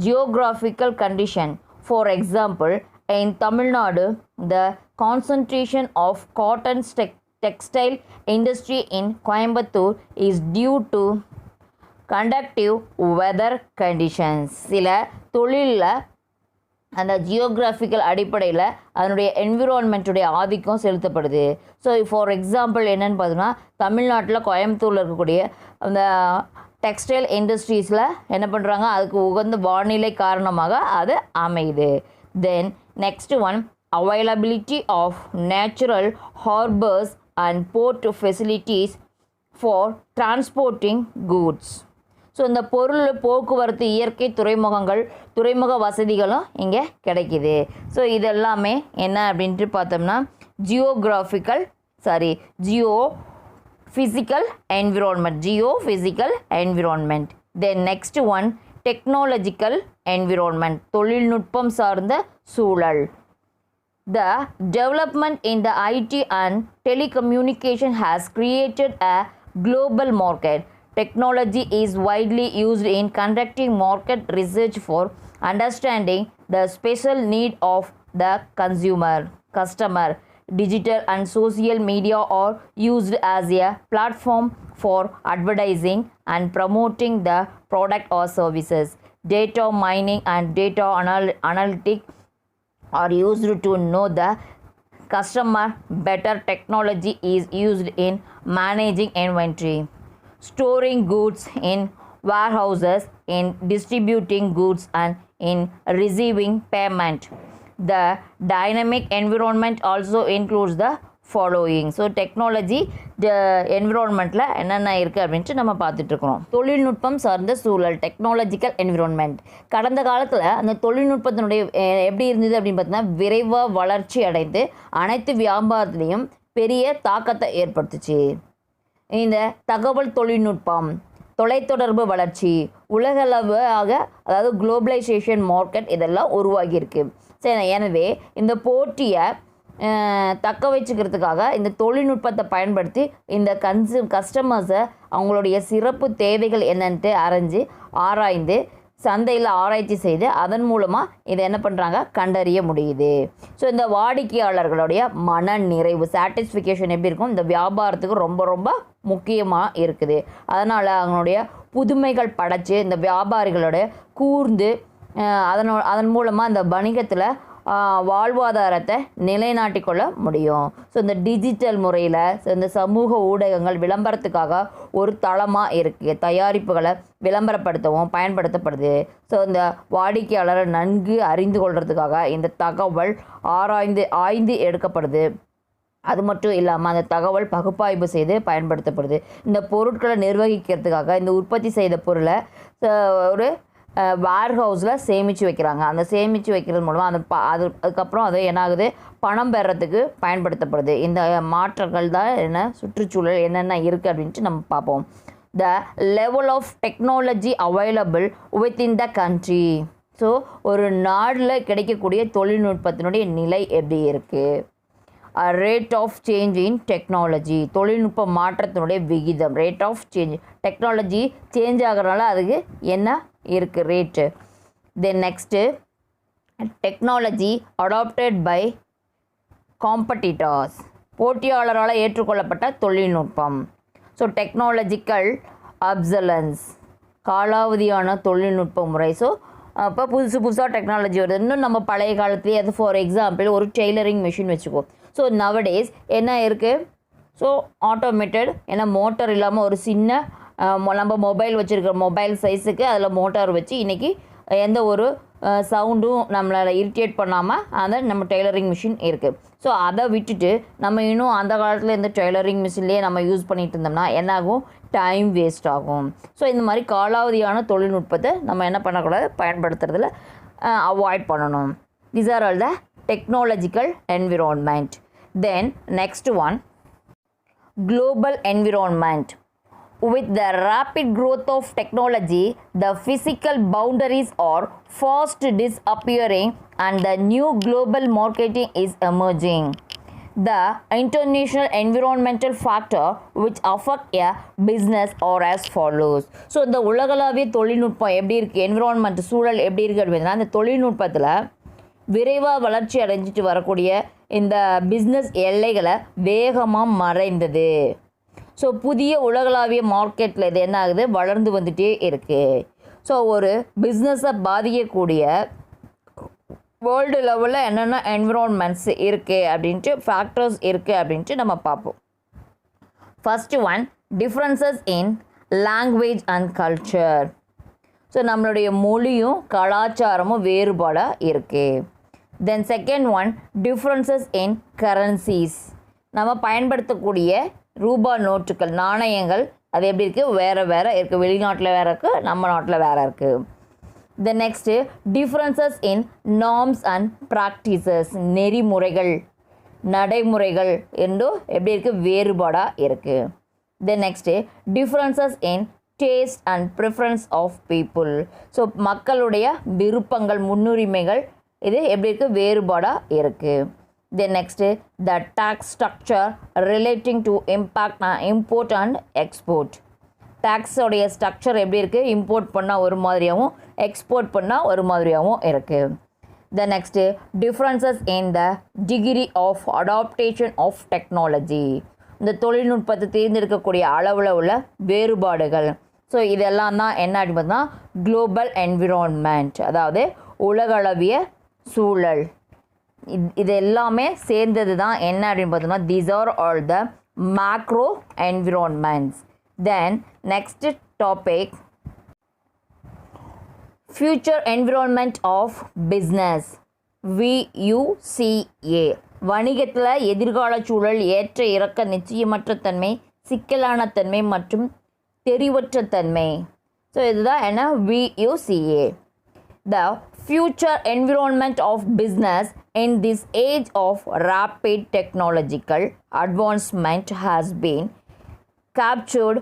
geographical condition. For example, in Tamil Nadu, the concentration of cotton textile industry in Coimbatore is due to conductive weather conditions. சில தொழிலில் அந்த geographical அடிப்படையில் அதனுடைய என்விரான்மெண்ட்டுடைய ஆதிக்கம் செலுத்தப்படுது. So for example என்னென்னு பார்த்தோம்னா, தமிழ்நாட்டில் கோயம்புத்தூரில் இருக்கக்கூடிய அந்த டெக்ஸ்டைல் இண்டஸ்ட்ரீஸில் என்ன பண்ணுறாங்க, அதுக்கு உகந்த வானிலை காரணமாக அது அமையுது. Then next one, availability of natural harbours and port facilities for transporting goods. So இந்த பொருள் போக்குவரத்து, இயற்கை துறைமுக வசதிகளும் இங்கே கிடைக்கிது. ஸோ இதெல்லாமே என்ன அப்படின்ட்டு பார்த்தோம்னா geophysical environment. Then next one, technological environment, தொழில்நுட்பம் சார்ந்த சூழல். The development in the IT and telecommunication has created a global market. Technology is widely used in conducting market research for understanding the special need of the customer. Digital and social media are used as a platform for advertising and promoting the product or services. Data mining and data analytics are used to know the customer better. Technology is used in managing inventory, storing goods in warehouses, in distributing goods, and in receiving payment. The dynamic environment also includes the following. So technology என்விரான்மெண்ட்டில் என்னென்ன இருக்குது அப்படின்ட்டு நம்ம பார்த்துட்ருக்குறோம். தொழில்நுட்பம் சார்ந்த சூழல், technological environment. கடந்த காலத்தில் அந்த தொழில்நுட்பத்தினுடைய எப்படி இருந்தது அப்படின்னு பார்த்தீங்கன்னா, விரைவாக வளர்ச்சி அடைந்து அனைத்து வியாபாரத்துலேயும் பெரிய தாக்கத்தை ஏற்படுத்துச்சு. இந்த தகவல் தொழில்நுட்பம், தொலைத்தொடர்பு வளர்ச்சி, உலகளவாக அதாவது குளோபலைசேஷன் மார்க்கெட் இதெல்லாம் உருவாகியிருக்கு. சரி, எனவே இந்த போட்டியை தக்க வச்சுக்கிறதுக்காக இந்த தொழில்நுட்பத்தை பயன்படுத்தி இந்த கஸ்டமர்ஸை அவங்களுடைய சிறப்பு தேவைகள் என்னன்ட்டு ஆராய்ந்து சந்தையில் ஆராய்ச்சி செய்து அதன் மூலமாக இதை என்ன பண்ணுறாங்க, கண்டறிய முடியுது. ஸோ இந்த வாடிக்கையாளர்களுடைய மன நிறைவு, சாட்டிஸ்ஃபிகேஷன் எப்படி இருக்கும், இந்த வியாபாரத்துக்கு ரொம்ப ரொம்ப முக்கியமாக இருக்குது. அதனால் அவங்களுடைய புதுமைகள் படைச்சு இந்த வியாபாரிகளோட கூர்ந்து அதன் மூலமாக இந்த வணிகத்தில் வாழ்வாதாரத்தை நிலைநாட்டிக்கொள்ள முடியும். ஸோ இந்த டிஜிட்டல் முறையில் இந்த சமூக ஊடகங்கள் விளம்பரத்துக்காக ஒரு தளமாக இருக்குது. தயாரிப்புகளை விளம்பரப்படுத்தவும் பயன்படுத்தப்படுது. ஸோ இந்த வாடிக்கையாளரை நன்கு அறிந்து கொள்கிறதுக்காக இந்த தகவல் ஆய்ந்து எடுக்கப்படுது. அது மட்டும் இல்லாமல் அந்த தகவல் பகுப்பாய்வு செய்து பயன்படுத்தப்படுது. இந்த பொருட்களை நிர்வகிக்கிறதுக்காக இந்த உற்பத்தி செய்த பொருளை ஒரு வேர்ஹவுஸில் சேமித்து வைக்கிறாங்க. அந்த சேமித்து வைக்கிறது மூலமாக அதுக்கப்புறம் அது என்ன ஆகுது, பணம் பெறத்துக்கு பயன்படுத்தப்படுது. இந்த மாற்றங்கள் தான் என்ன சுற்றுச்சூழல் என்னென்ன இருக்குது அப்படின்ட்டு நம்ம பார்ப்போம். The level of technology available within the country. So ஒரு நாடில் கிடைக்கக்கூடிய தொழில்நுட்பத்தினுடைய நிலை எப்படி இருக்குது. Rate of change in technology, தொழில்நுட்ப மாற்றத்தினுடைய விகிதம். Rate of change, technology change ஆகிறதுனால அதுக்கு என்ன இருக்குது rate. Then next, technology adapted by competitors, போட்டியாளரால் ஏற்றுக்கொள்ளப்பட்ட தொழில்நுட்பம். ஸோ டெக்னாலஜிக்கல் அப்சலன்ஸ், காலாவதியான தொழில்நுட்ப முறை. ஸோ அப்போ புதுசாக டெக்னாலஜி வருது. இன்னும் நம்ம பழைய காலத்துலேயே அது ஃபார் எக்ஸாம்பிள் ஒரு டெய்லரிங் மிஷின் வச்சுக்கோ. ஸோ நவடேஸ் என்ன இருக்குது, ஸோ ஆட்டோமேட்டட், ஏன்னா மோட்டார் இல்லாமல் ஒரு சின்ன நம்ம மொபைல் வச்சுருக்கிற மொபைல் சைஸுக்கு அதில் மோட்டார் வச்சு இன்றைக்கி எந்த ஒரு சவுண்டும் நம்மளை இரிட்டேட் பண்ணாமல் அந்த நம்ம டெய்லரிங் மிஷின் இருக்குது. ஸோ அதை விட்டுட்டு நம்ம இன்னும் அந்த காலத்தில் இந்த டெய்லரிங் மிஷின்லேயே நம்ம யூஸ் பண்ணிகிட்டு இருந்தோம்னா என்னாகும், டைம் வேஸ்ட் ஆகும். ஸோ இந்த மாதிரி காலாவதியான தொழில்நுட்பத்தை நம்ம என்ன பண்ணக்கூடாது, பயன்படுத்துறதுல அவாய்ட் பண்ணணும். These are all the technological environment. Then next one, global environment. With the rapid growth of technology, the physical boundaries are fast disappearing and the new global marketing is emerging. The international environmental factor which affect a business are as follows. So இந்த உலகளாவிய தொழில்நுட்பம் எப்படி இருக்குது, environment சூழல் எப்படி இருக்குது அப்படின்னா, அந்த தொழில்நுட்பத்தில் விரைவாக வளர்ச்சி அடைஞ்சிட்டு வரக்கூடிய இந்த பிஸ்னஸ் எல்லைகளை வேகமாக மறைந்தது. ஸோ புதிய உலகளாவிய மார்க்கெட்டில் இது என்ன ஆகுது, வளர்ந்து வந்துகிட்டே இருக்குது. ஸோ ஒரு பிஸ்னஸை பாதிக்கக்கூடிய வேர்ல்டு லெவலில் என்னென்ன என்விரான்மெண்ட்ஸ் இருக்குது அப்படின்ட்டு, ஃபேக்டர்ஸ் இருக்குது அப்படின்ட்டு நம்ம பார்ப்போம். First one, differences in language and culture. So நம்மளுடைய மொழியும் கலாச்சாரமும் வேறுபாடாக இருக்குது. தென் செகண்ட் ஒன், டிஃப்ரென்சஸ் இன் கரன்சிஸ். நம்ம பயன்படுத்தக்கூடிய ரூபா நோட்டுகள், நாணயங்கள் அது எப்படி இருக்குது, வேறு வேறு இருக்குது. வெளிநாட்டில் வேறு இருக்குது, நம்ம நாட்டில் வேறு இருக்குது. The next, differences in norms and practices. நெறிமுறைகள், நடைமுறைகள் என்றும் எப்படி இருக்குது, வேறுபாடாக இருக்குது. The next, differences in taste and preference of people. So மக்களுடைய விருப்பங்கள், முன்னுரிமைகள் இது எப்படி இருக்குது, வேறுபாடாக இருக்குது. Then next, the tax structure relating to import and export. டேக்ஸோடைய ஸ்ட்ரக்சர் எப்படி இருக்குது, இம்போர்ட் பண்ணால் ஒரு மாதிரியாகவும் எக்ஸ்போர்ட் பண்ணால் ஒரு மாதிரியாகவும் இருக்குது. The next, differences in the degree of adaptation of technology. இந்த தொழில்நுட்பத்தை தேர்ந்தெடுக்கக்கூடிய அளவில் உள்ள வேறுபாடுகள். ஸோ இதெல்லாம் தான் என்ன அப்படின்னு பார்த்தோம்னா குளோபல் என்விரான்மெண்ட், அதாவது உலகளவிய சூழல். இது எல்லாமே சேர்ந்தது தான் என்ன அப்படின்னு பார்த்தோம்னா these are all the macro environments. Then next topic, future environment of business, VUCA. வணிகத்தில் எதிர்கால சூழல் ஏற்ற இறக்க, நிச்சயமற்ற தன்மை, சிக்கலான தன்மை மற்றும் தெரிவற்ற தன்மை. ஸோ இதுதான் என்ன, VUCA. The future environment of business in this age of rapid technological advancement has been captured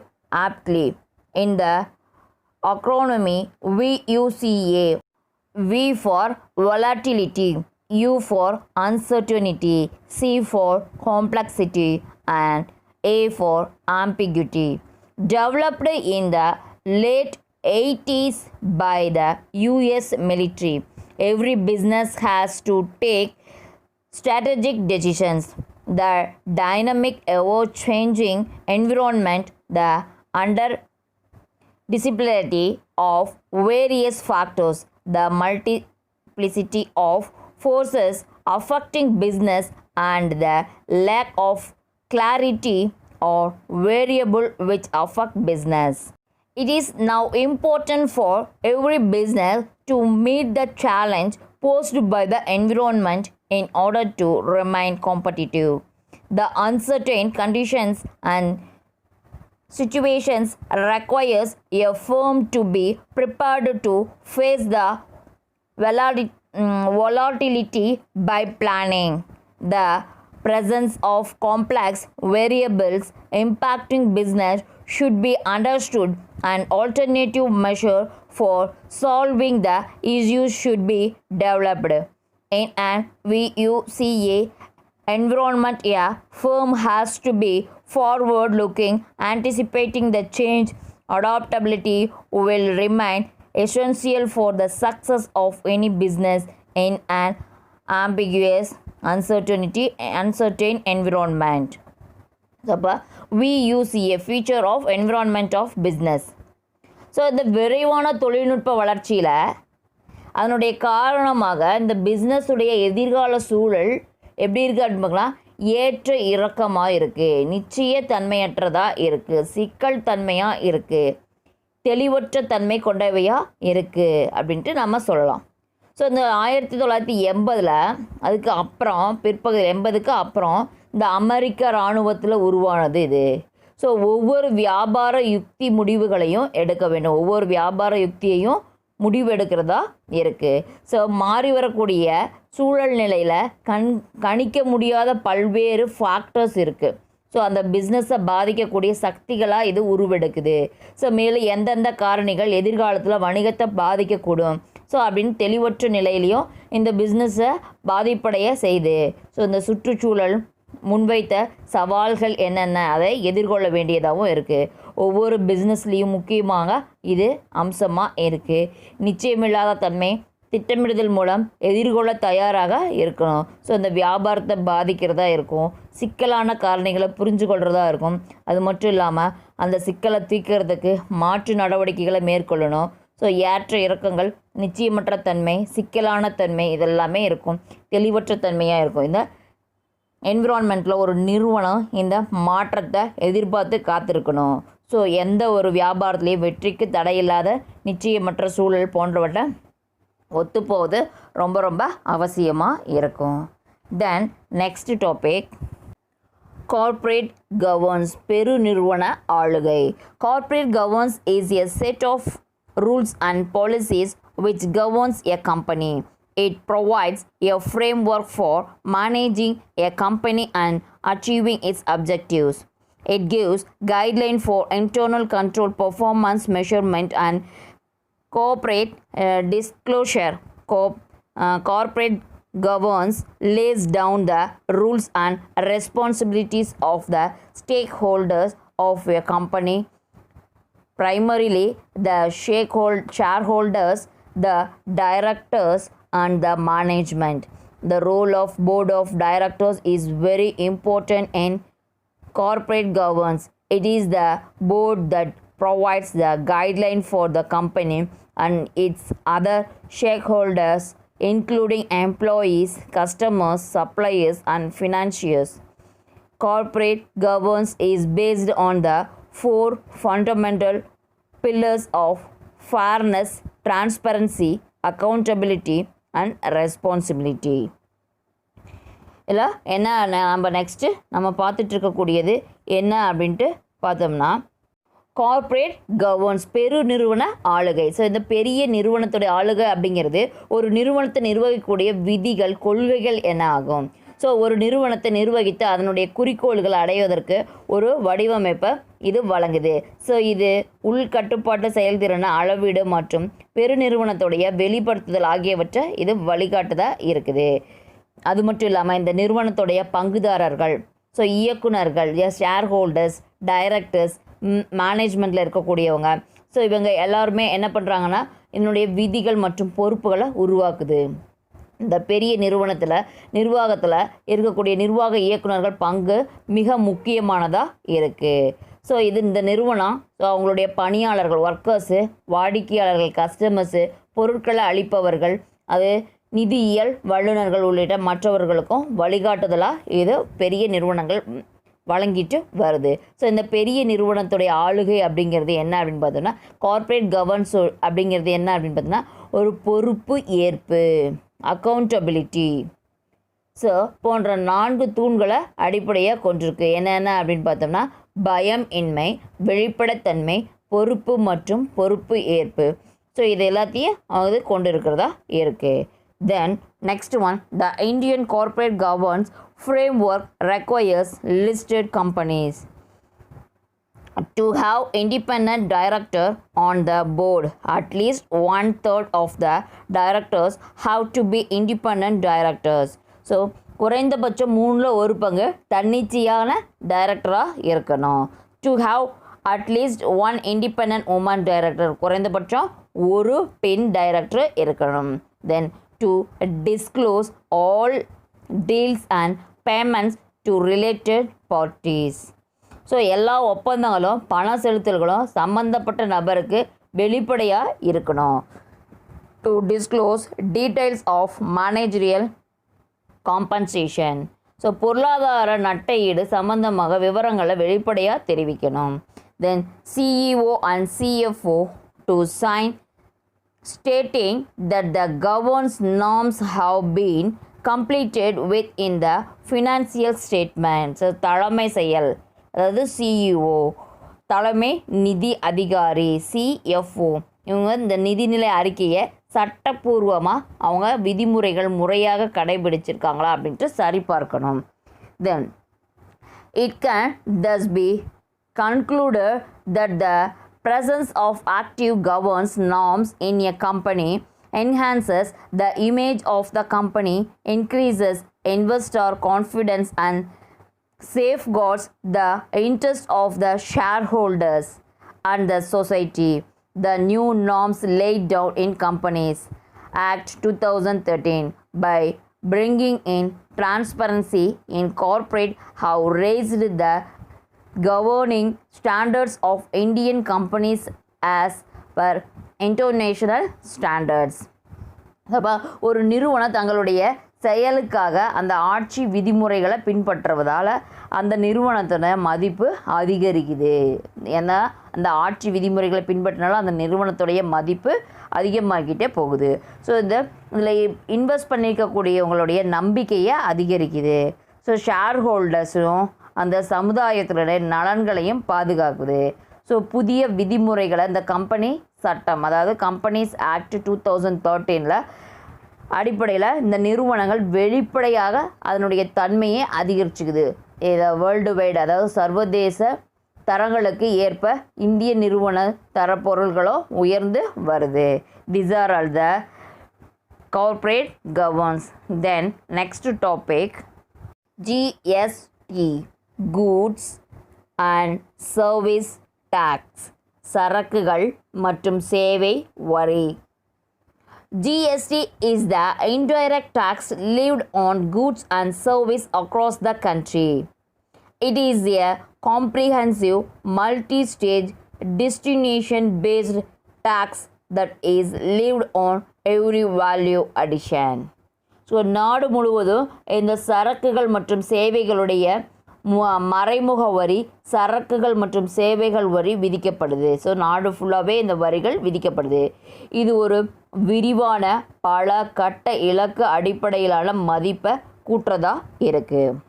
aptly in the acronym VUCA. V for volatility, U for uncertainty, C for complexity, and A for ambiguity. Developed in the late 80s by the US military, every business has to take strategic decisions. The dynamic, ever-changing environment, the interdisciplinarity of various factors, the multiplicity of forces affecting business, and the lack of clarity or variable which affect business. It is now important for every business to meet the challenge posed by the environment in order to remain competitive. The uncertain conditions and situations requires a firm to be prepared to face the volatility by planning. The presence of complex variables impacting business should be understood, and alternative measure for solving the issues should be developed. In an VUCA environment, a firm has to be forward-looking, anticipating the change. Adaptability will remain essential for the success of any business in an ambiguous, uncertain environment. அப்போ VUCA, future of environment of business. So இந்த விரைவான தொழில்நுட்ப வளர்ச்சியில் அதனுடைய காரணமாக இந்த பிஸ்னஸுடைய எதிர்கால சூழல் எப்படி இருக்குது அப்படின்னு பார்க்கலாம், ஏற்ற இறக்கமாக இருக்குது, நிச்சய தன்மையற்றதாக இருக்குது, சிக்கல் தன்மையாக இருக்குது, தெளிவற்ற தன்மை கொண்டவையாக இருக்குது அப்படின்ட்டு நம்ம சொல்லலாம். ஸோ இந்த 1980 அதுக்கு அப்புறம், பிற்பகுதி 80க்கு அப்புறம் இந்த அமெரிக்க இராணுவத்தில் உருவானது இது. ஸோ ஒவ்வொரு வியாபார யுக்தி முடிவுகளையும் எடுக்க வேண்டும், ஒவ்வொரு வியாபார யுக்தியையும் முடிவு எடுக்கிறதா இருக்குது. ஸோ மாறி வரக்கூடிய சூழல் நிலையில் கணிக்க முடியாத பல்வேறு ஃபேக்டர்ஸ் இருக்குது. ஸோ அந்த பிஸ்னஸை பாதிக்கக்கூடிய சக்திகளாக இது உருவெடுக்குது. ஸோ மேலும் எந்தெந்த காரணிகள் எதிர்காலத்தில் வணிகத்தை பாதிக்கக்கூடும், ஸோ அப்படின்னு தெளிவற்ற நிலையிலையும் இந்த பிஸ்னஸை பாதிப்படைய செய்து. ஸோ இந்த சுற்றுச்சூழல் முன்வைத்த சவால்கள் என்னென்ன அதை எதிர்கொள்ள வேண்டியதாகவும் இருக்குது. ஒவ்வொரு பிஸ்னஸ்லேயும் முக்கியமாக இது அம்சமாக இருக்குது. நிச்சயமில்லாத தன்மை, திட்டமிடுதல் மூலம் எதிர்கொள்ள தயாராக இருக்கணும். ஸோ இந்த வியாபாரத்தை பாதிக்கிறதா இருக்கும், சிக்கலான காரணிகளை புரிஞ்சு கொள்கிறதா இருக்கும். அது மட்டும் இல்லாமல் அந்த சிக்கலை தீர்க்கிறதுக்கு மாற்று நடவடிக்கைகளை மேற்கொள்ளணும். ஸோ ஏற்ற இறக்கங்கள், நிச்சயமற்ற தன்மை, சிக்கலான தன்மை இதெல்லாமே இருக்கும், தெளிவற்ற தன்மையாக இருக்கும். இந்த என்விரான்மெண்ட்டில் ஒரு நிறுவனம் இந்த மாற்றத்தை எதிர்பார்த்து காத்திருக்கணும். ஸோ எந்த ஒரு வியாபாரத்துலேயும் வெற்றிக்கு தடையில்லாத நிச்சயமற்ற சூழல் போன்றவற்றை ஒத்துப்போவது ரொம்ப ரொம்ப அவசியமாக இருக்கும். Then next topic, corporate governance, பெருநிறுவன ஆளுகை. Corporate governance is a set of rules and policies which governs a company. It provides a framework for managing a company and achieving its objectives. It gives guidelines for internal control, performance measurement, and corporate disclosure. Corporate governance lays down the rules and responsibilities of the stakeholders of a company, primarily the shareholders, the directors, and the management. The role of board of directors is very important in corporate governance. It is the board that provides the guideline for the company and its other shareholders, including employees, customers, suppliers, and financiers. Corporate governance is based on the 4 fundamental pillars of fairness, transparency, accountability, and responsibility. இல்லை என்ன நம்ம next நம்ம பார்த்துட்டு இருக்கக்கூடியது என்ன அப்படின்ட்டு பார்த்தோம்னா, corporate governance, பெருநிறுவன ஆளுகை. ஸோ இந்த பெரிய நிறுவனத்துடைய ஆளுகை அப்படிங்கிறது ஒரு நிறுவனத்தை நிர்வகிக்கக்கூடிய விதிகள், கொள்கைகள் என்ன ஆகும். ஸோ ஒரு நிறுவனத்தை நிர்வகித்து அதனுடைய குறிக்கோள்களை அடைவதற்கு ஒரு வடிவமைப்பை இது வழங்குது. ஸோ இது உள்கட்டுப்பாட்டு செயல்திறனை அளவீடு மற்றும் பெருநிறுவனத்துடைய வெளிப்படுத்துதல் ஆகியவற்றை இது வழிகாட்டுதாக இருக்குது. அது மட்டும் இல்லாமல் இந்த நிறுவனத்துடைய பங்குதாரர்கள், ஸோ இயக்குனர்கள், ஷேர் ஹோல்டர்ஸ், டைரக்டர்ஸ், மேனேஜ்மெண்ட்டில் இருக்கக்கூடியவங்க, ஸோ இவங்க எல்லாருமே என்ன பண்ணுறாங்கன்னா இதனுடைய விதிகள் மற்றும் பொறுப்புகளை உருவாக்குது. இந்த பெரிய நிர்வாகத்தில் இருக்கக்கூடிய நிர்வாக இயக்குனர்கள் பங்கு மிக முக்கியமானதாக இருக்குது. ஸோ இந்த நிறுவனம் ஸோ அவங்களுடைய பணியாளர்கள், ஒர்க்கர்ஸு, வாடிக்கையாளர்கள், கஸ்டமர்ஸு, பொருட்களை அளிப்பவர்கள், அது நிதியியல் வல்லுநர்கள் உள்ளிட்ட மற்றவர்களுக்கும் வழிகாட்டுதலாக இது பெரிய நிறுவனங்கள் வழங்கிட்டு வருது. ஸோ இந்த பெரிய நிறுவனத்துடைய ஆளுகை அப்படிங்கிறது என்ன அப்படின்னு பார்த்தோம்னா, கார்ப்பரேட் கவர்னன்ஸ் அப்படிங்கிறது என்ன அப்படின்னு பார்த்தோம்னா, ஒரு பொறுப்பு ஏற்பு, அக்கௌண்டபிலிட்டி, ஸோ போன்ற 4 தூண்களை அடிப்படையாக கொண்டிருக்கு. என்னென்ன அப்படின்னு பார்த்தோம்னா, பயம் இன்மை, வெளிப்படைத்தன்மை, பொறுப்பு மற்றும் பொறுப்பு ஏற்பு. ஸோ இது எல்லாத்தையும் அது கொண்டு இருக்கிறதா இருக்குது. Then next one, the Indian corporate governance framework requires listed companies to have independent director on the board. At least 1/3 of the directors have to be independent directors. So குறைந்தபட்சம் 1/3 பங்கு தன்னிச்சையான டைரக்டராக இருக்கணும். To have at least 1 independent woman director, குறைந்தபட்சம் ஒரு பெண் director இருக்கணும். Then to disclose all deals and payments to related parties. So எல்லா ஒப்பந்தங்களும் பண செலுத்தல்களும் சம்பந்தப்பட்ட நபருக்கு வெளிப்படையாக இருக்கணும். To disclose details of managerial compensation. So பொருளாதார நட்டையீடு சம்பந்தமாக விவரங்களை வெளிப்படையாக தெரிவிக்கணும். Then CEO and CFO to sign stating that the governance norms have been completed within the financial statements. தலைமை செயல், அதாவது சிஇஓ, தலைமை நிதி அதிகாரி, சிஎஃப்ஓ, இவங்க இந்த நிதிநிலை அறிக்கையை சட்டப்பூர்வமாக அவங்க விதிமுறைகள் முறையாக கடைபிடிச்சிருக்காங்களா அப்படின்ட்டு சரிபார்க்கணும். தென் it can thus be concluded that the presence of active governance norms in a company enhances the image of the company, increases investor confidence, and safeguards the interest of the shareholders and the society. The new norms laid down in companies Act 2013 by bringing in transparency in corporate have raised the governing standards of Indian companies as per international standards. அப்போ ஒரு நிறுவனம் தங்களுடைய செயலுக்காக அந்த ஆட்சி விதிமுறைகளை பின்பற்றுவதால் அந்த நிறுவனத்தோட மதிப்பு அதிகரிக்குது. ஏன்னா அந்த ஆட்சி விதிமுறைகளை பின்பற்றினாலும் அந்த நிறுவனத்துடைய மதிப்பு அதிகமாகிட்டே போகுது. ஸோ இதில் இன்வெஸ்ட் பண்ணியிருக்கக்கூடியவங்களுடைய நம்பிக்கையை அதிகரிக்குது. ஸோ ஷேர் ஹோல்டர்ஸும் அந்த சமுதாயத்தினுடைய நலன்களையும் பாதுகாக்குது. ஸோ புதிய விதிமுறைகளை இந்த கம்பெனி சட்டம், அதாவது கம்பெனிஸ் ஆக்ட் 2013 அடிப்படையில் இந்த நிறுவனங்கள் வெளிப்படையாக அதனுடைய தன்மையை அதிகரிச்சுக்குது. இதை வேர்ல்டு வைடு, அதாவது சர்வதேச தரங்களுக்கு ஏற்ப இந்திய நிறுவன தர பொருள்களும் உயர்ந்து வருது. These are all the corporate governance. Then next topic, GST, Goods and Service Tax, சரக்குகள் மற்றும் சேவை வரி. GST is the indirect tax levied on goods and service across the country. It is a comprehensive, multi-stage, destination-based tax that is levied on every value addition. So நாடு முழுவதும் இந்த சரக்குகள் மற்றும் சேவைகளுடைய மறைமுக வரி, சரக்குகள் மற்றும் சேவைகள் வரி விதிக்கப்படுது. ஸோ நாடு ஃபுல்லாகவே இந்த வரிகள் விதிக்கப்படுது. இது ஒரு விரிவான பல கட்ட இலக்கு அடிப்படையிலான மதிப்பை கூட்டுறதா இருக்குது.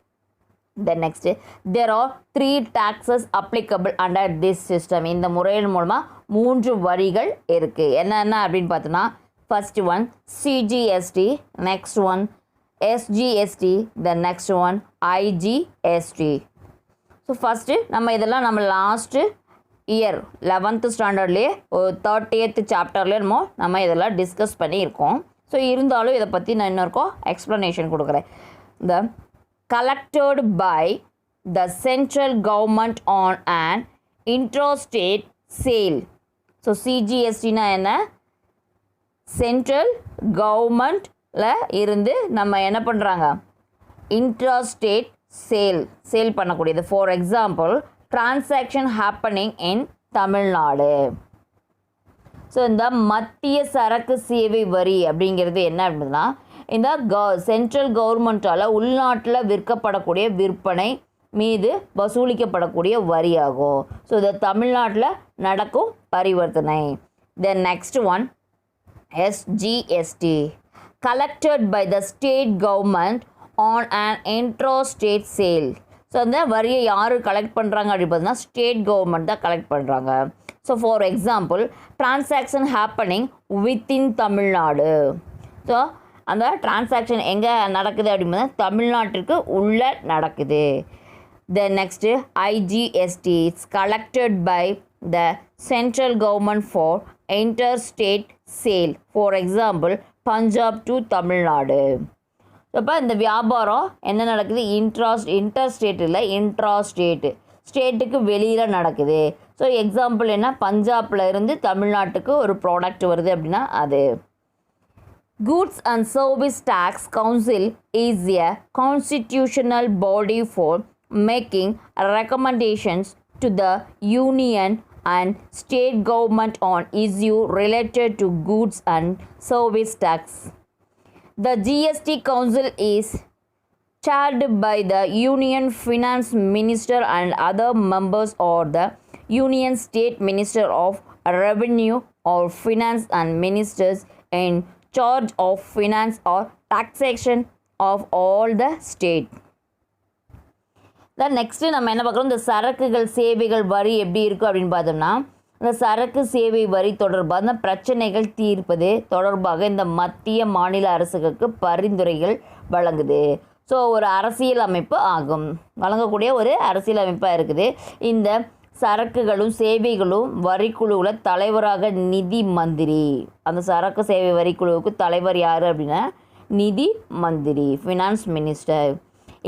Then next, there are 3 taxes applicable under this system. இந்த முறையின் மூலமாக 3 வரிகள் இருக்குது. என்னென்ன அப்படின்னு பார்த்தோன்னா, first one CGST, next one SGST, the next one IGST. So first நம்ம லாஸ்ட்டு இயர் 11th ஸ்டாண்டர்ட்லேயே ஒரு 30th சாப்டர்லேயே நம்ம இதெல்லாம் டிஸ்கஸ் பண்ணியிருக்கோம். ஸோ இருந்தாலும் இதை பற்றி நான் இன்னொருக்கும் எக்ஸ்ப்ளனேஷன் கொடுக்குறேன். இந்த collected by the central government on and இன்ட்ராஸ்டேட் sale. So சிஜிஎஸ்டினா என்ன? சென்ட்ரல் கவர்மெண்ட் இருந்து நம்ம என்ன பண்ணுறாங்க, இன்ட்ராஸ்டேட் சேல் பண்ணக்கூடியது. For example, transaction happening in Tamil Nadu. So இந்த மத்திய சரக்கு சேவை வரி அப்படிங்கிறது என்ன அப்படின்னா, இந்த சென்ட்ரல் கவர்மெண்ட்டால் உள்நாட்டில் விற்கப்படக்கூடிய விற்பனை மீது வசூலிக்கப்படக்கூடிய வரியாகும். ஸோ இது தமிழ்நாட்டில் நடக்கும் பரிவர்த்தனை. தென் next one SGST, collected by the state government on an intrastate sale. So அந்த வரியை யார் கலெக்ட் பண்ணுறாங்க அப்படின்னு பார்த்தீங்கன்னா, ஸ்டேட் கவர்மெண்ட் தான் கலெக்ட் பண்ணுறாங்க. So for example, transaction happening within Tamil Nadu. So அந்த டிரான்சாக்ஷன் எங்கே நடக்குது அப்படின்னு பார்த்தா தமிழ்நாட்டிற்கு உள்ளே நடக்குது. Then next IGST, it's collected by the central government for interstate sale. For example, Punjab to Tamil Nadu. இப்போ இந்த வியாபாரம் என்ன நடக்குது? இன்டர்ஸ்டேட் இல்லை, இன்ட்ராஸ்டேட்டு, ஸ்டேட்டுக்கு வெளியில் நடக்குது. ஸோ எக்ஸாம்பிள் என்ன? பஞ்சாபில் இருந்து தமிழ்நாட்டுக்கு ஒரு ப்ராடக்ட் வருது அப்படின்னா அது. Goods and service tax council is a constitutional body for making recommendations to the union and state government on issue related to goods and service tax. The GST Council is chaired by the Union Finance Minister and other members or the Union State Minister of Revenue or Finance and ministers in charge of finance or taxation of all the state. Next நம்ம என்ன பார்க்குறோம், இந்த சரக்குகள் சேவைகள் வரி எப்படி இருக்கும் அப்படின்னு பார்த்தோம்னா, இந்த சரக்கு சேவை வரி தொடர்பான பிரச்சனைகள் தீர்ப்பது தொடர்பாக இந்த மத்திய மாநில அரசுகளுக்கு பரிந்துரைகள் வழங்குது. ஸோ ஒரு அரசியல் அமைப்பு ஆகும், வழங்கக்கூடிய ஒரு அரசியல் அமைப்பாக இருக்குது. இந்த சரக்குகளும் சேவைகளும் வரிக்குழுவில் தலைவராக நிதி மந்திரி. அந்த சரக்கு சேவை வரிக்குழுவுக்கு தலைவர் யார் அப்படின்னா நிதி மந்திரி, ஃபினான்ஸ் மினிஸ்டர்.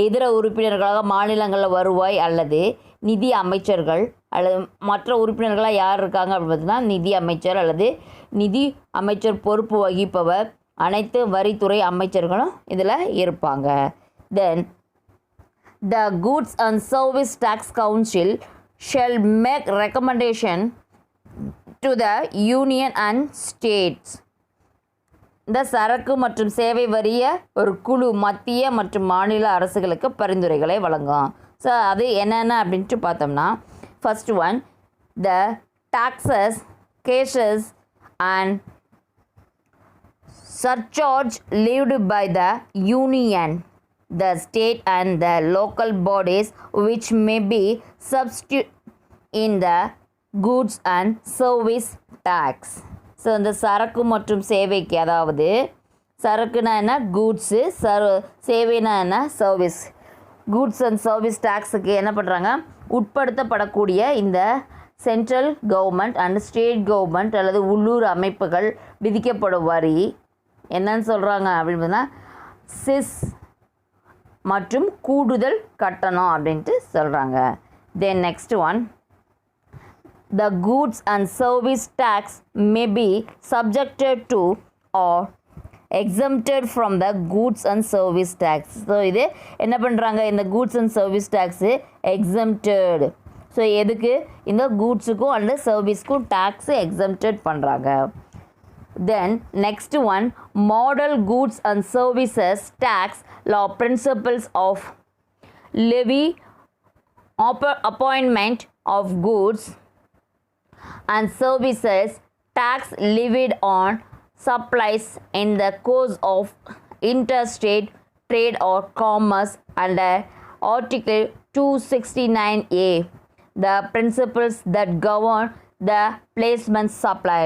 இதர உறுப்பினர்களாக மாநிலங்களில் வருவாய் அல்லது நிதி அமைச்சர்கள் அல்லது மற்ற உறுப்பினர்களாக யார் இருக்காங்க அப்படின்னு பார்த்தீங்கன்னா நிதி அமைச்சர் அல்லது நிதி அமைச்சர் பொறுப்பு வகிப்பவர் அனைத்து வரித்துறை அமைச்சர்களும் இதில் இருப்பாங்க. தென் the Goods and Service Tax Council shall make recommendation to the union and states. இந்த சரக்கு மற்றும் சேவை வரிய ஒரு குழு மத்திய மற்றும் மாநில அரசுகளுக்கு பரிந்துரைகளை வழங்கும். ஸோ அது என்னென்ன அப்படின்ட்டு பார்த்தோம்னா, first one, the taxes, gases and surcharge levied by the union, the state and the local bodies which may be substitute in the goods and service tax. So இந்த சரக்கு மற்றும் சேவைக்கு, அதாவது சரக்குனா என்ன கூட்ஸு, சேவைனா என்ன சர்வீஸ், கூட்ஸ் அண்ட் சர்வீஸ் டேக்ஸுக்கு என்ன பண்ணுறாங்க, உட்படுத்தப்படக்கூடிய இந்த central government and state government அல்லது உள்ளூர் அமைப்புகள் விதிக்கப்படும் வரி என்னன்னு சொல்கிறாங்க அப்படின்னா சிஸ் மற்றும் கூடுதல் கட்டணம் அப்படின்ட்டு சொல்கிறாங்க. தென் next one, the goods and service tax may be subjected to or exempted from the goods and service tax. So இது என்ன பண்ணுறாங்க, இந்த goods and service taxu exempted. So எதுக்கு, இந்த கூட்ஸுக்கும் அண்ட் சர்வீஸ்க்கும் டேக்ஸு exempted பண்ணுறாங்க. தென் next one, model goods and services tax law principles of levy, appointment of goods and services tax levied on supplies in the course of interstate trade or commerce under Article 269A, the principles that govern the placement supply.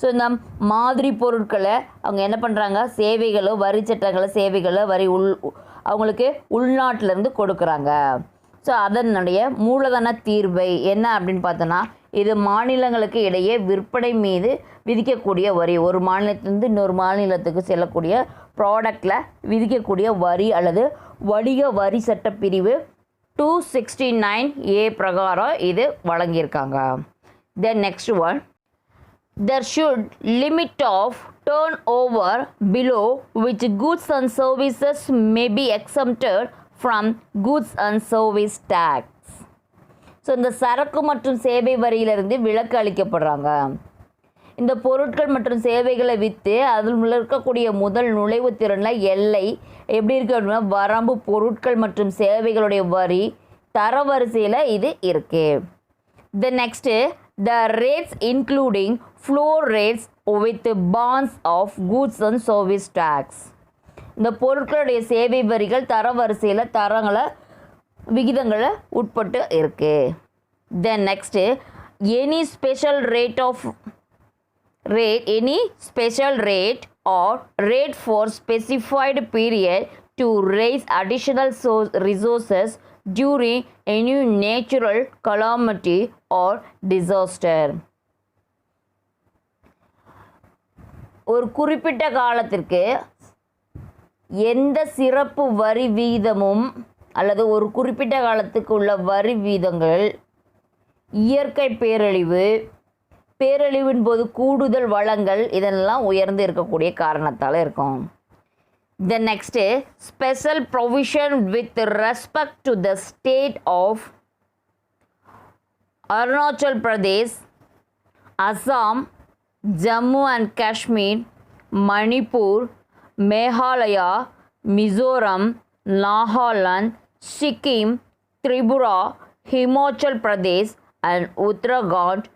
So இந்த மாதிரி பொருட்களை அவங்க என்ன பண்ணுறாங்க, சேவைகளோ வரி சட்டங்களோ சேவைகளோ வரி அவங்களுக்கு உள்நாட்டிலேருந்து கொடுக்குறாங்க. ஸோ அதனுடைய மூலதன தீர்வை என்ன அப்படின்னு பார்த்தோன்னா, இது மாநிலங்களுக்கு இடையே விற்பனை மீது விதிக்கக்கூடிய வரி, ஒரு மாநிலத்திலிருந்து இன்னொரு மாநிலத்துக்கு செல்லக்கூடிய ப்ராடக்டில் விதிக்கக்கூடிய வரி அல்லது வணிக வரி சட்டப்பிரிவு 269A பிரகாரம் இது வழங்கியிருக்காங்க. Then next one, there should limit of turnover below which goods and services may be exempted from goods and service tax. So இந்த சரக்கு மற்றும் சேவை வரியிலிருந்து விலக்கு அளிக்கப்படுறாங்க. இந்த பொருட்கள் மற்றும் சேவைகளை விற்று அதில் இருக்கக்கூடிய முதல் நுழைவு திறனில் எல்லை எப்படி இருக்குது அப்படின்னா, வரம்பு பொருட்கள் மற்றும் சேவைகளுடைய வரி தரவரிசையில் இது இருக்குது. The next, the rates including floor rates with bonds of goods and service tax. இந்த பொருட்களுடைய சேவை வரிகள் தரவரிசையில் தரங்களை விகிதங்களை உட்பட்டு இருக்கு. Then next, any special rate or rate for specified period to raise additional resources during any natural calamity or disaster. ஒரு குறிப்பிட்ட காலத்திற்கு எந்த சிறப்பு வரி வீதமும் அல்லது ஒரு குறிப்பிட்ட காலத்துக்கு உள்ள வரி வீதங்கள் இயற்கை பேரழிவின் போது கூடுதல் வளங்கள் இதெல்லாம் உயர்ந்து இருக்கக்கூடிய காரணத்தால் இருக்கும். The next, special provision with respect to the state of Arunachal Pradesh, Assam, Jammu and Kashmir, Manipur, Meghalaya, Mizoram, Nagaland, Sikkim, Tripura, Himachal Pradesh and Uttarakhand.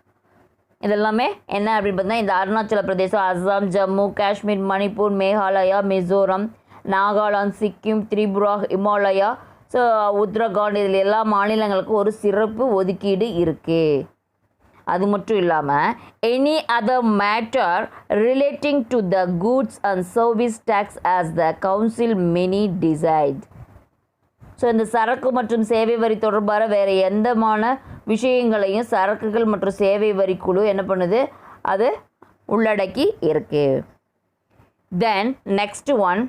இதெல்லாமே என்ன அப்படின்னு பார்த்தீங்கன்னா, இந்த அருணாச்சல பிரதேசம், அஸ்ஸாம், ஜம்மு காஷ்மீர், மணிப்பூர், மேகாலயா, மிசோரம், நாகாலாந்து, சிக்கிம், திரிபுரா, ஹிமாலயா, ஸோ உத்தரகாண்ட், இதில் எல்லா மாநிலங்களுக்கும் ஒரு சிறப்பு ஒதுக்கீடு இருக்குது. அது மட்டும் இல்லாமல் any other matter relating to the goods and service tax as the council many decide. So இந்த சரக்கு மற்றும் சேவை வரி தொடர்பான வேறு எந்தமான விஷயங்களையும் சரக்குகள் மற்றும் சேவை வரி குழு என்ன பண்ணுது, அது உள்ளடக்கி இருக்கு. தென் நெக்ஸ்ட் ஒன்,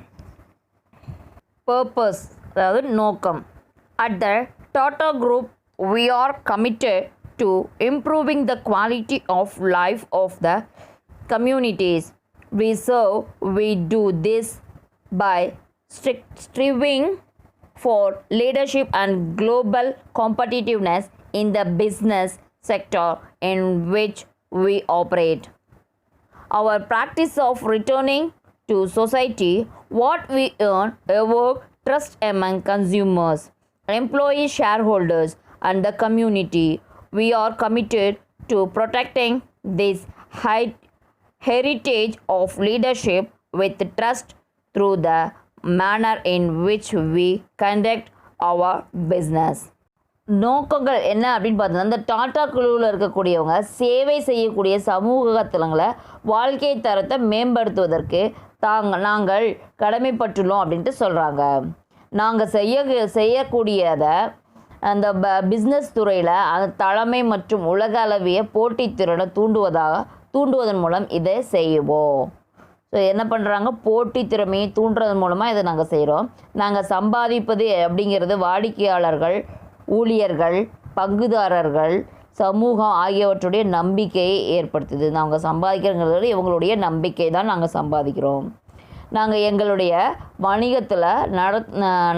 பர்பஸ், அதாவது நோக்கம். At the Tata group we are committed to improving the quality of life of the communities we serve, we do this by striving for leadership and global competitiveness in the business sector in which we operate. Our practice of returning to society what we earn evoke trust among consumers, employees, shareholders, and the community. We are committed to protecting this high heritage of leadership with trust through the manner in which we conduct our business. நோக்கங்கள் என்ன அப்படின்னு பார்த்தோம்னா, இந்த டாடா குழுவில் இருக்கக்கூடியவங்க சேவை செய்யக்கூடிய சமூகத்தலங்களை வாழ்க்கை தரத்தை மேம்படுத்துவதற்கு நாங்கள் கடமைப்பட்டுள்ளோம் அப்படின்ட்டு சொல்கிறாங்க. நாங்கள் செய்யக்கூடியதை அந்த பிஸ்னஸ் துறையில் அந்த தலைமை மற்றும் உலக அளவிய போட்டித்திறனை தூண்டுவதன் மூலம் இதை செய்வோம். ஸோ என்ன பண்ணுறாங்க, போட்டி திறமையை தூண்டுறதன் மூலமாக இதை நாங்கள் செய்கிறோம். நாங்கள் சம்பாதிப்பது அப்படிங்கிறது வாடிக்கையாளர்கள், ஊழியர்கள், பங்குதாரர்கள், சமூகம் ஆகியவற்றுடைய நம்பிக்கையை ஏற்படுத்துது. நாங்கள் சம்பாதிக்கிறோங்கிறத விட இவங்களுடைய நம்பிக்கை தான் நாங்கள் சம்பாதிக்கிறோம். நாங்கள் எங்களுடைய வணிகத்தில்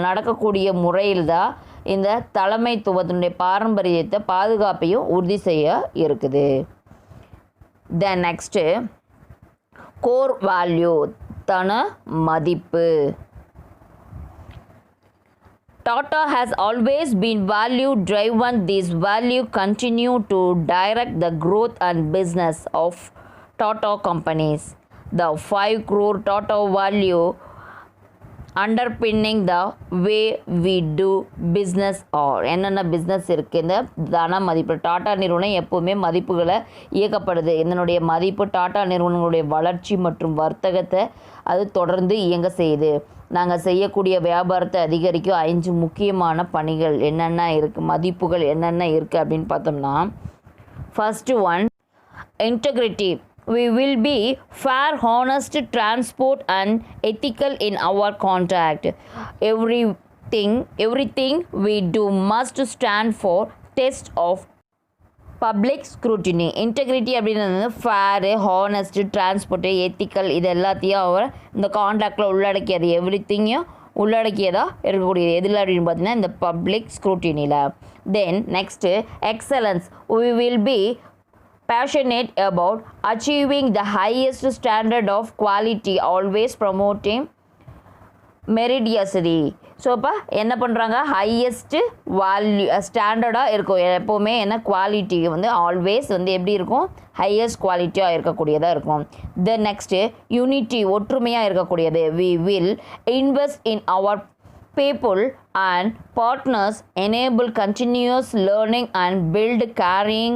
நடக்கக்கூடிய முறையில் தான் இந்த தலைமைத்துவத்தினுடைய பாரம்பரியத்தை பாதுகாப்பையும் உறுதி செய்ய இருக்குது. தென் நெக்ஸ்ட்டு கோர் வேல்யூ, தன மதிப்பு. Tata has always been value driven. These value continue to direct the growth and business of Tata companies. The 5 crore Tata value underpinning the way we do business or என்னென்ன business இருக்குது. இந்த தன மதிப்பு, tata நிறுவனம் எப்போவுமே மதிப்புகளை இயக்கப்படுது. இதனுடைய மதிப்பு டாட்டா நிறுவனங்களுடைய வளர்ச்சி மற்றும் வர்த்தகத்தை அது தொடர்ந்து இயங்க செய்யுது. நாங்கள் செய்யக்கூடிய வியாபாரத்தை அதிகரிக்கும் 5 முக்கியமான பணிகள் என்னென்ன இருக்குது, மதிப்புகள் என்னென்ன இருக்குது அப்படின்னு பார்த்தோம்னா, first one integrity. We will be fair, honest, transport and ethical in our contact. Everything we do must stand for test of public scrutiny. Integrity அப்படின்றது ஃபேரு, ஹானஸ்ட்டு, டிரான்ஸ்போர்ட்டு, எத்திக்கல், இது எல்லாத்தையும் அவர் இந்த கான்ட்ராக்டில் உள்ளடக்கியது, எவ்ரித்திங்கையும் உள்ளடக்கியதாக இருக்கக்கூடியது. எதில் அப்படின்னு பார்த்தீங்கன்னா இந்த பப்ளிக் ஸ்க்ரூட்டினியில். Then next excellence. we will be passionate about achieving the highest standard of quality, always promoting meritocracy. So இப்போ என்ன பண்ணுறாங்க, ஹையஸ்ட்டு வேல்யூ ஸ்டாண்டர்டாக இருக்கும் எப்போவுமே. என்ன குவாலிட்டி வந்து ஆல்வேஸ் வந்து எப்படி இருக்கும், ஹையஸ்ட் குவாலிட்டியாக இருக்கக்கூடியதாக இருக்கும். தென் நெக்ஸ்ட்டு யூனிட்டி, ஒற்றுமையாக இருக்கக்கூடியது. we will invest in our people and partners, enable continuous learning and build caring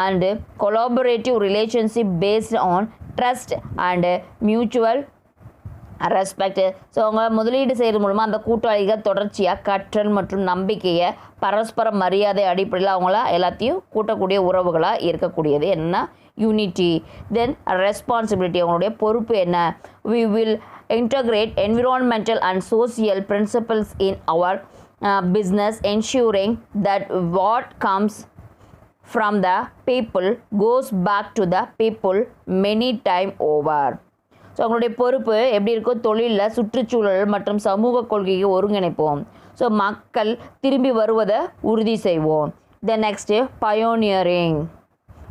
and collaborative relationship based on trust and mutual respect. So அவங்க முதலீடு செய்கிறது மூலமாக அந்த கூட்டாளிகள் தொடர்ச்சியாக கற்றல் மற்றும் நம்பிக்கையை, பரஸ்பர மரியாதை அடிப்படையில் அவங்கள எல்லாத்தையும் கூட்டக்கூடிய உறவுகளாக இருக்கக்கூடியது என்னென்னா யூனிட்டி. தென் ரெஸ்பான்சிபிலிட்டி, அவங்களுடைய பொறுப்பு என்ன. we will integrate environmental and social principles in our business, ensuring that what comes from the people goes back to the people many time over. So அவங்களுடைய பொறுப்பு எப்படி இருக்கும், தொழிலில் சுற்றுச்சூழல் மற்றும் சமூக கொள்கையை ஒருங்கிணைப்போம். ஸோ மக்கள் திரும்பி வருவதை உறுதி செய்வோம். தென் நெக்ஸ்ட்டு பயோனியரிங்,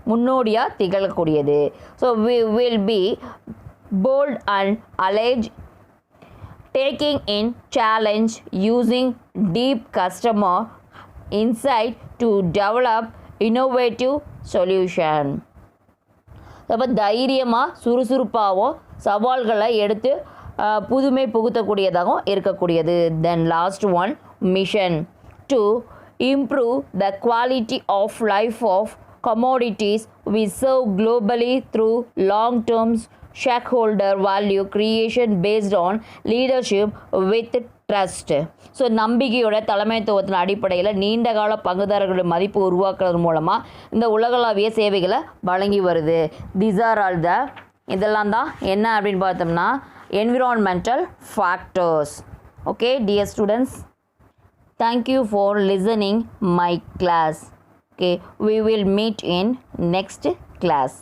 முன்னோடியாக திகழக்கூடியது. So we will be bold and alleged, taking in challenge, using deep customer insight to develop innovative solution. அப்போ தைரியமாக சுறுசுறுப்பாகவும் சவால்களை எடுத்து புதுமை புகுத்தக்கூடியதாகவும் இருக்கக்கூடியது. Then last one mission, to improve the quality of life of commodities we serve globally through long-term shareholder value creation based on leadership with trust. So நம்பிக்கையோட தலைமைத்துவத்தின் அடிப்படையில் நீண்டகால பங்குதாரர்களுடைய மதிப்பு உருவாக்குறது மூலமாக இந்த உலகளாவிய சேவைகளை வழங்கி வருது. these are all the இதெல்லாம் தான் என்ன அப்படின்னு பார்த்தோம்னா environmental factors. Okay, dear students, thank you for listening my class. Okay, we will meet in next class.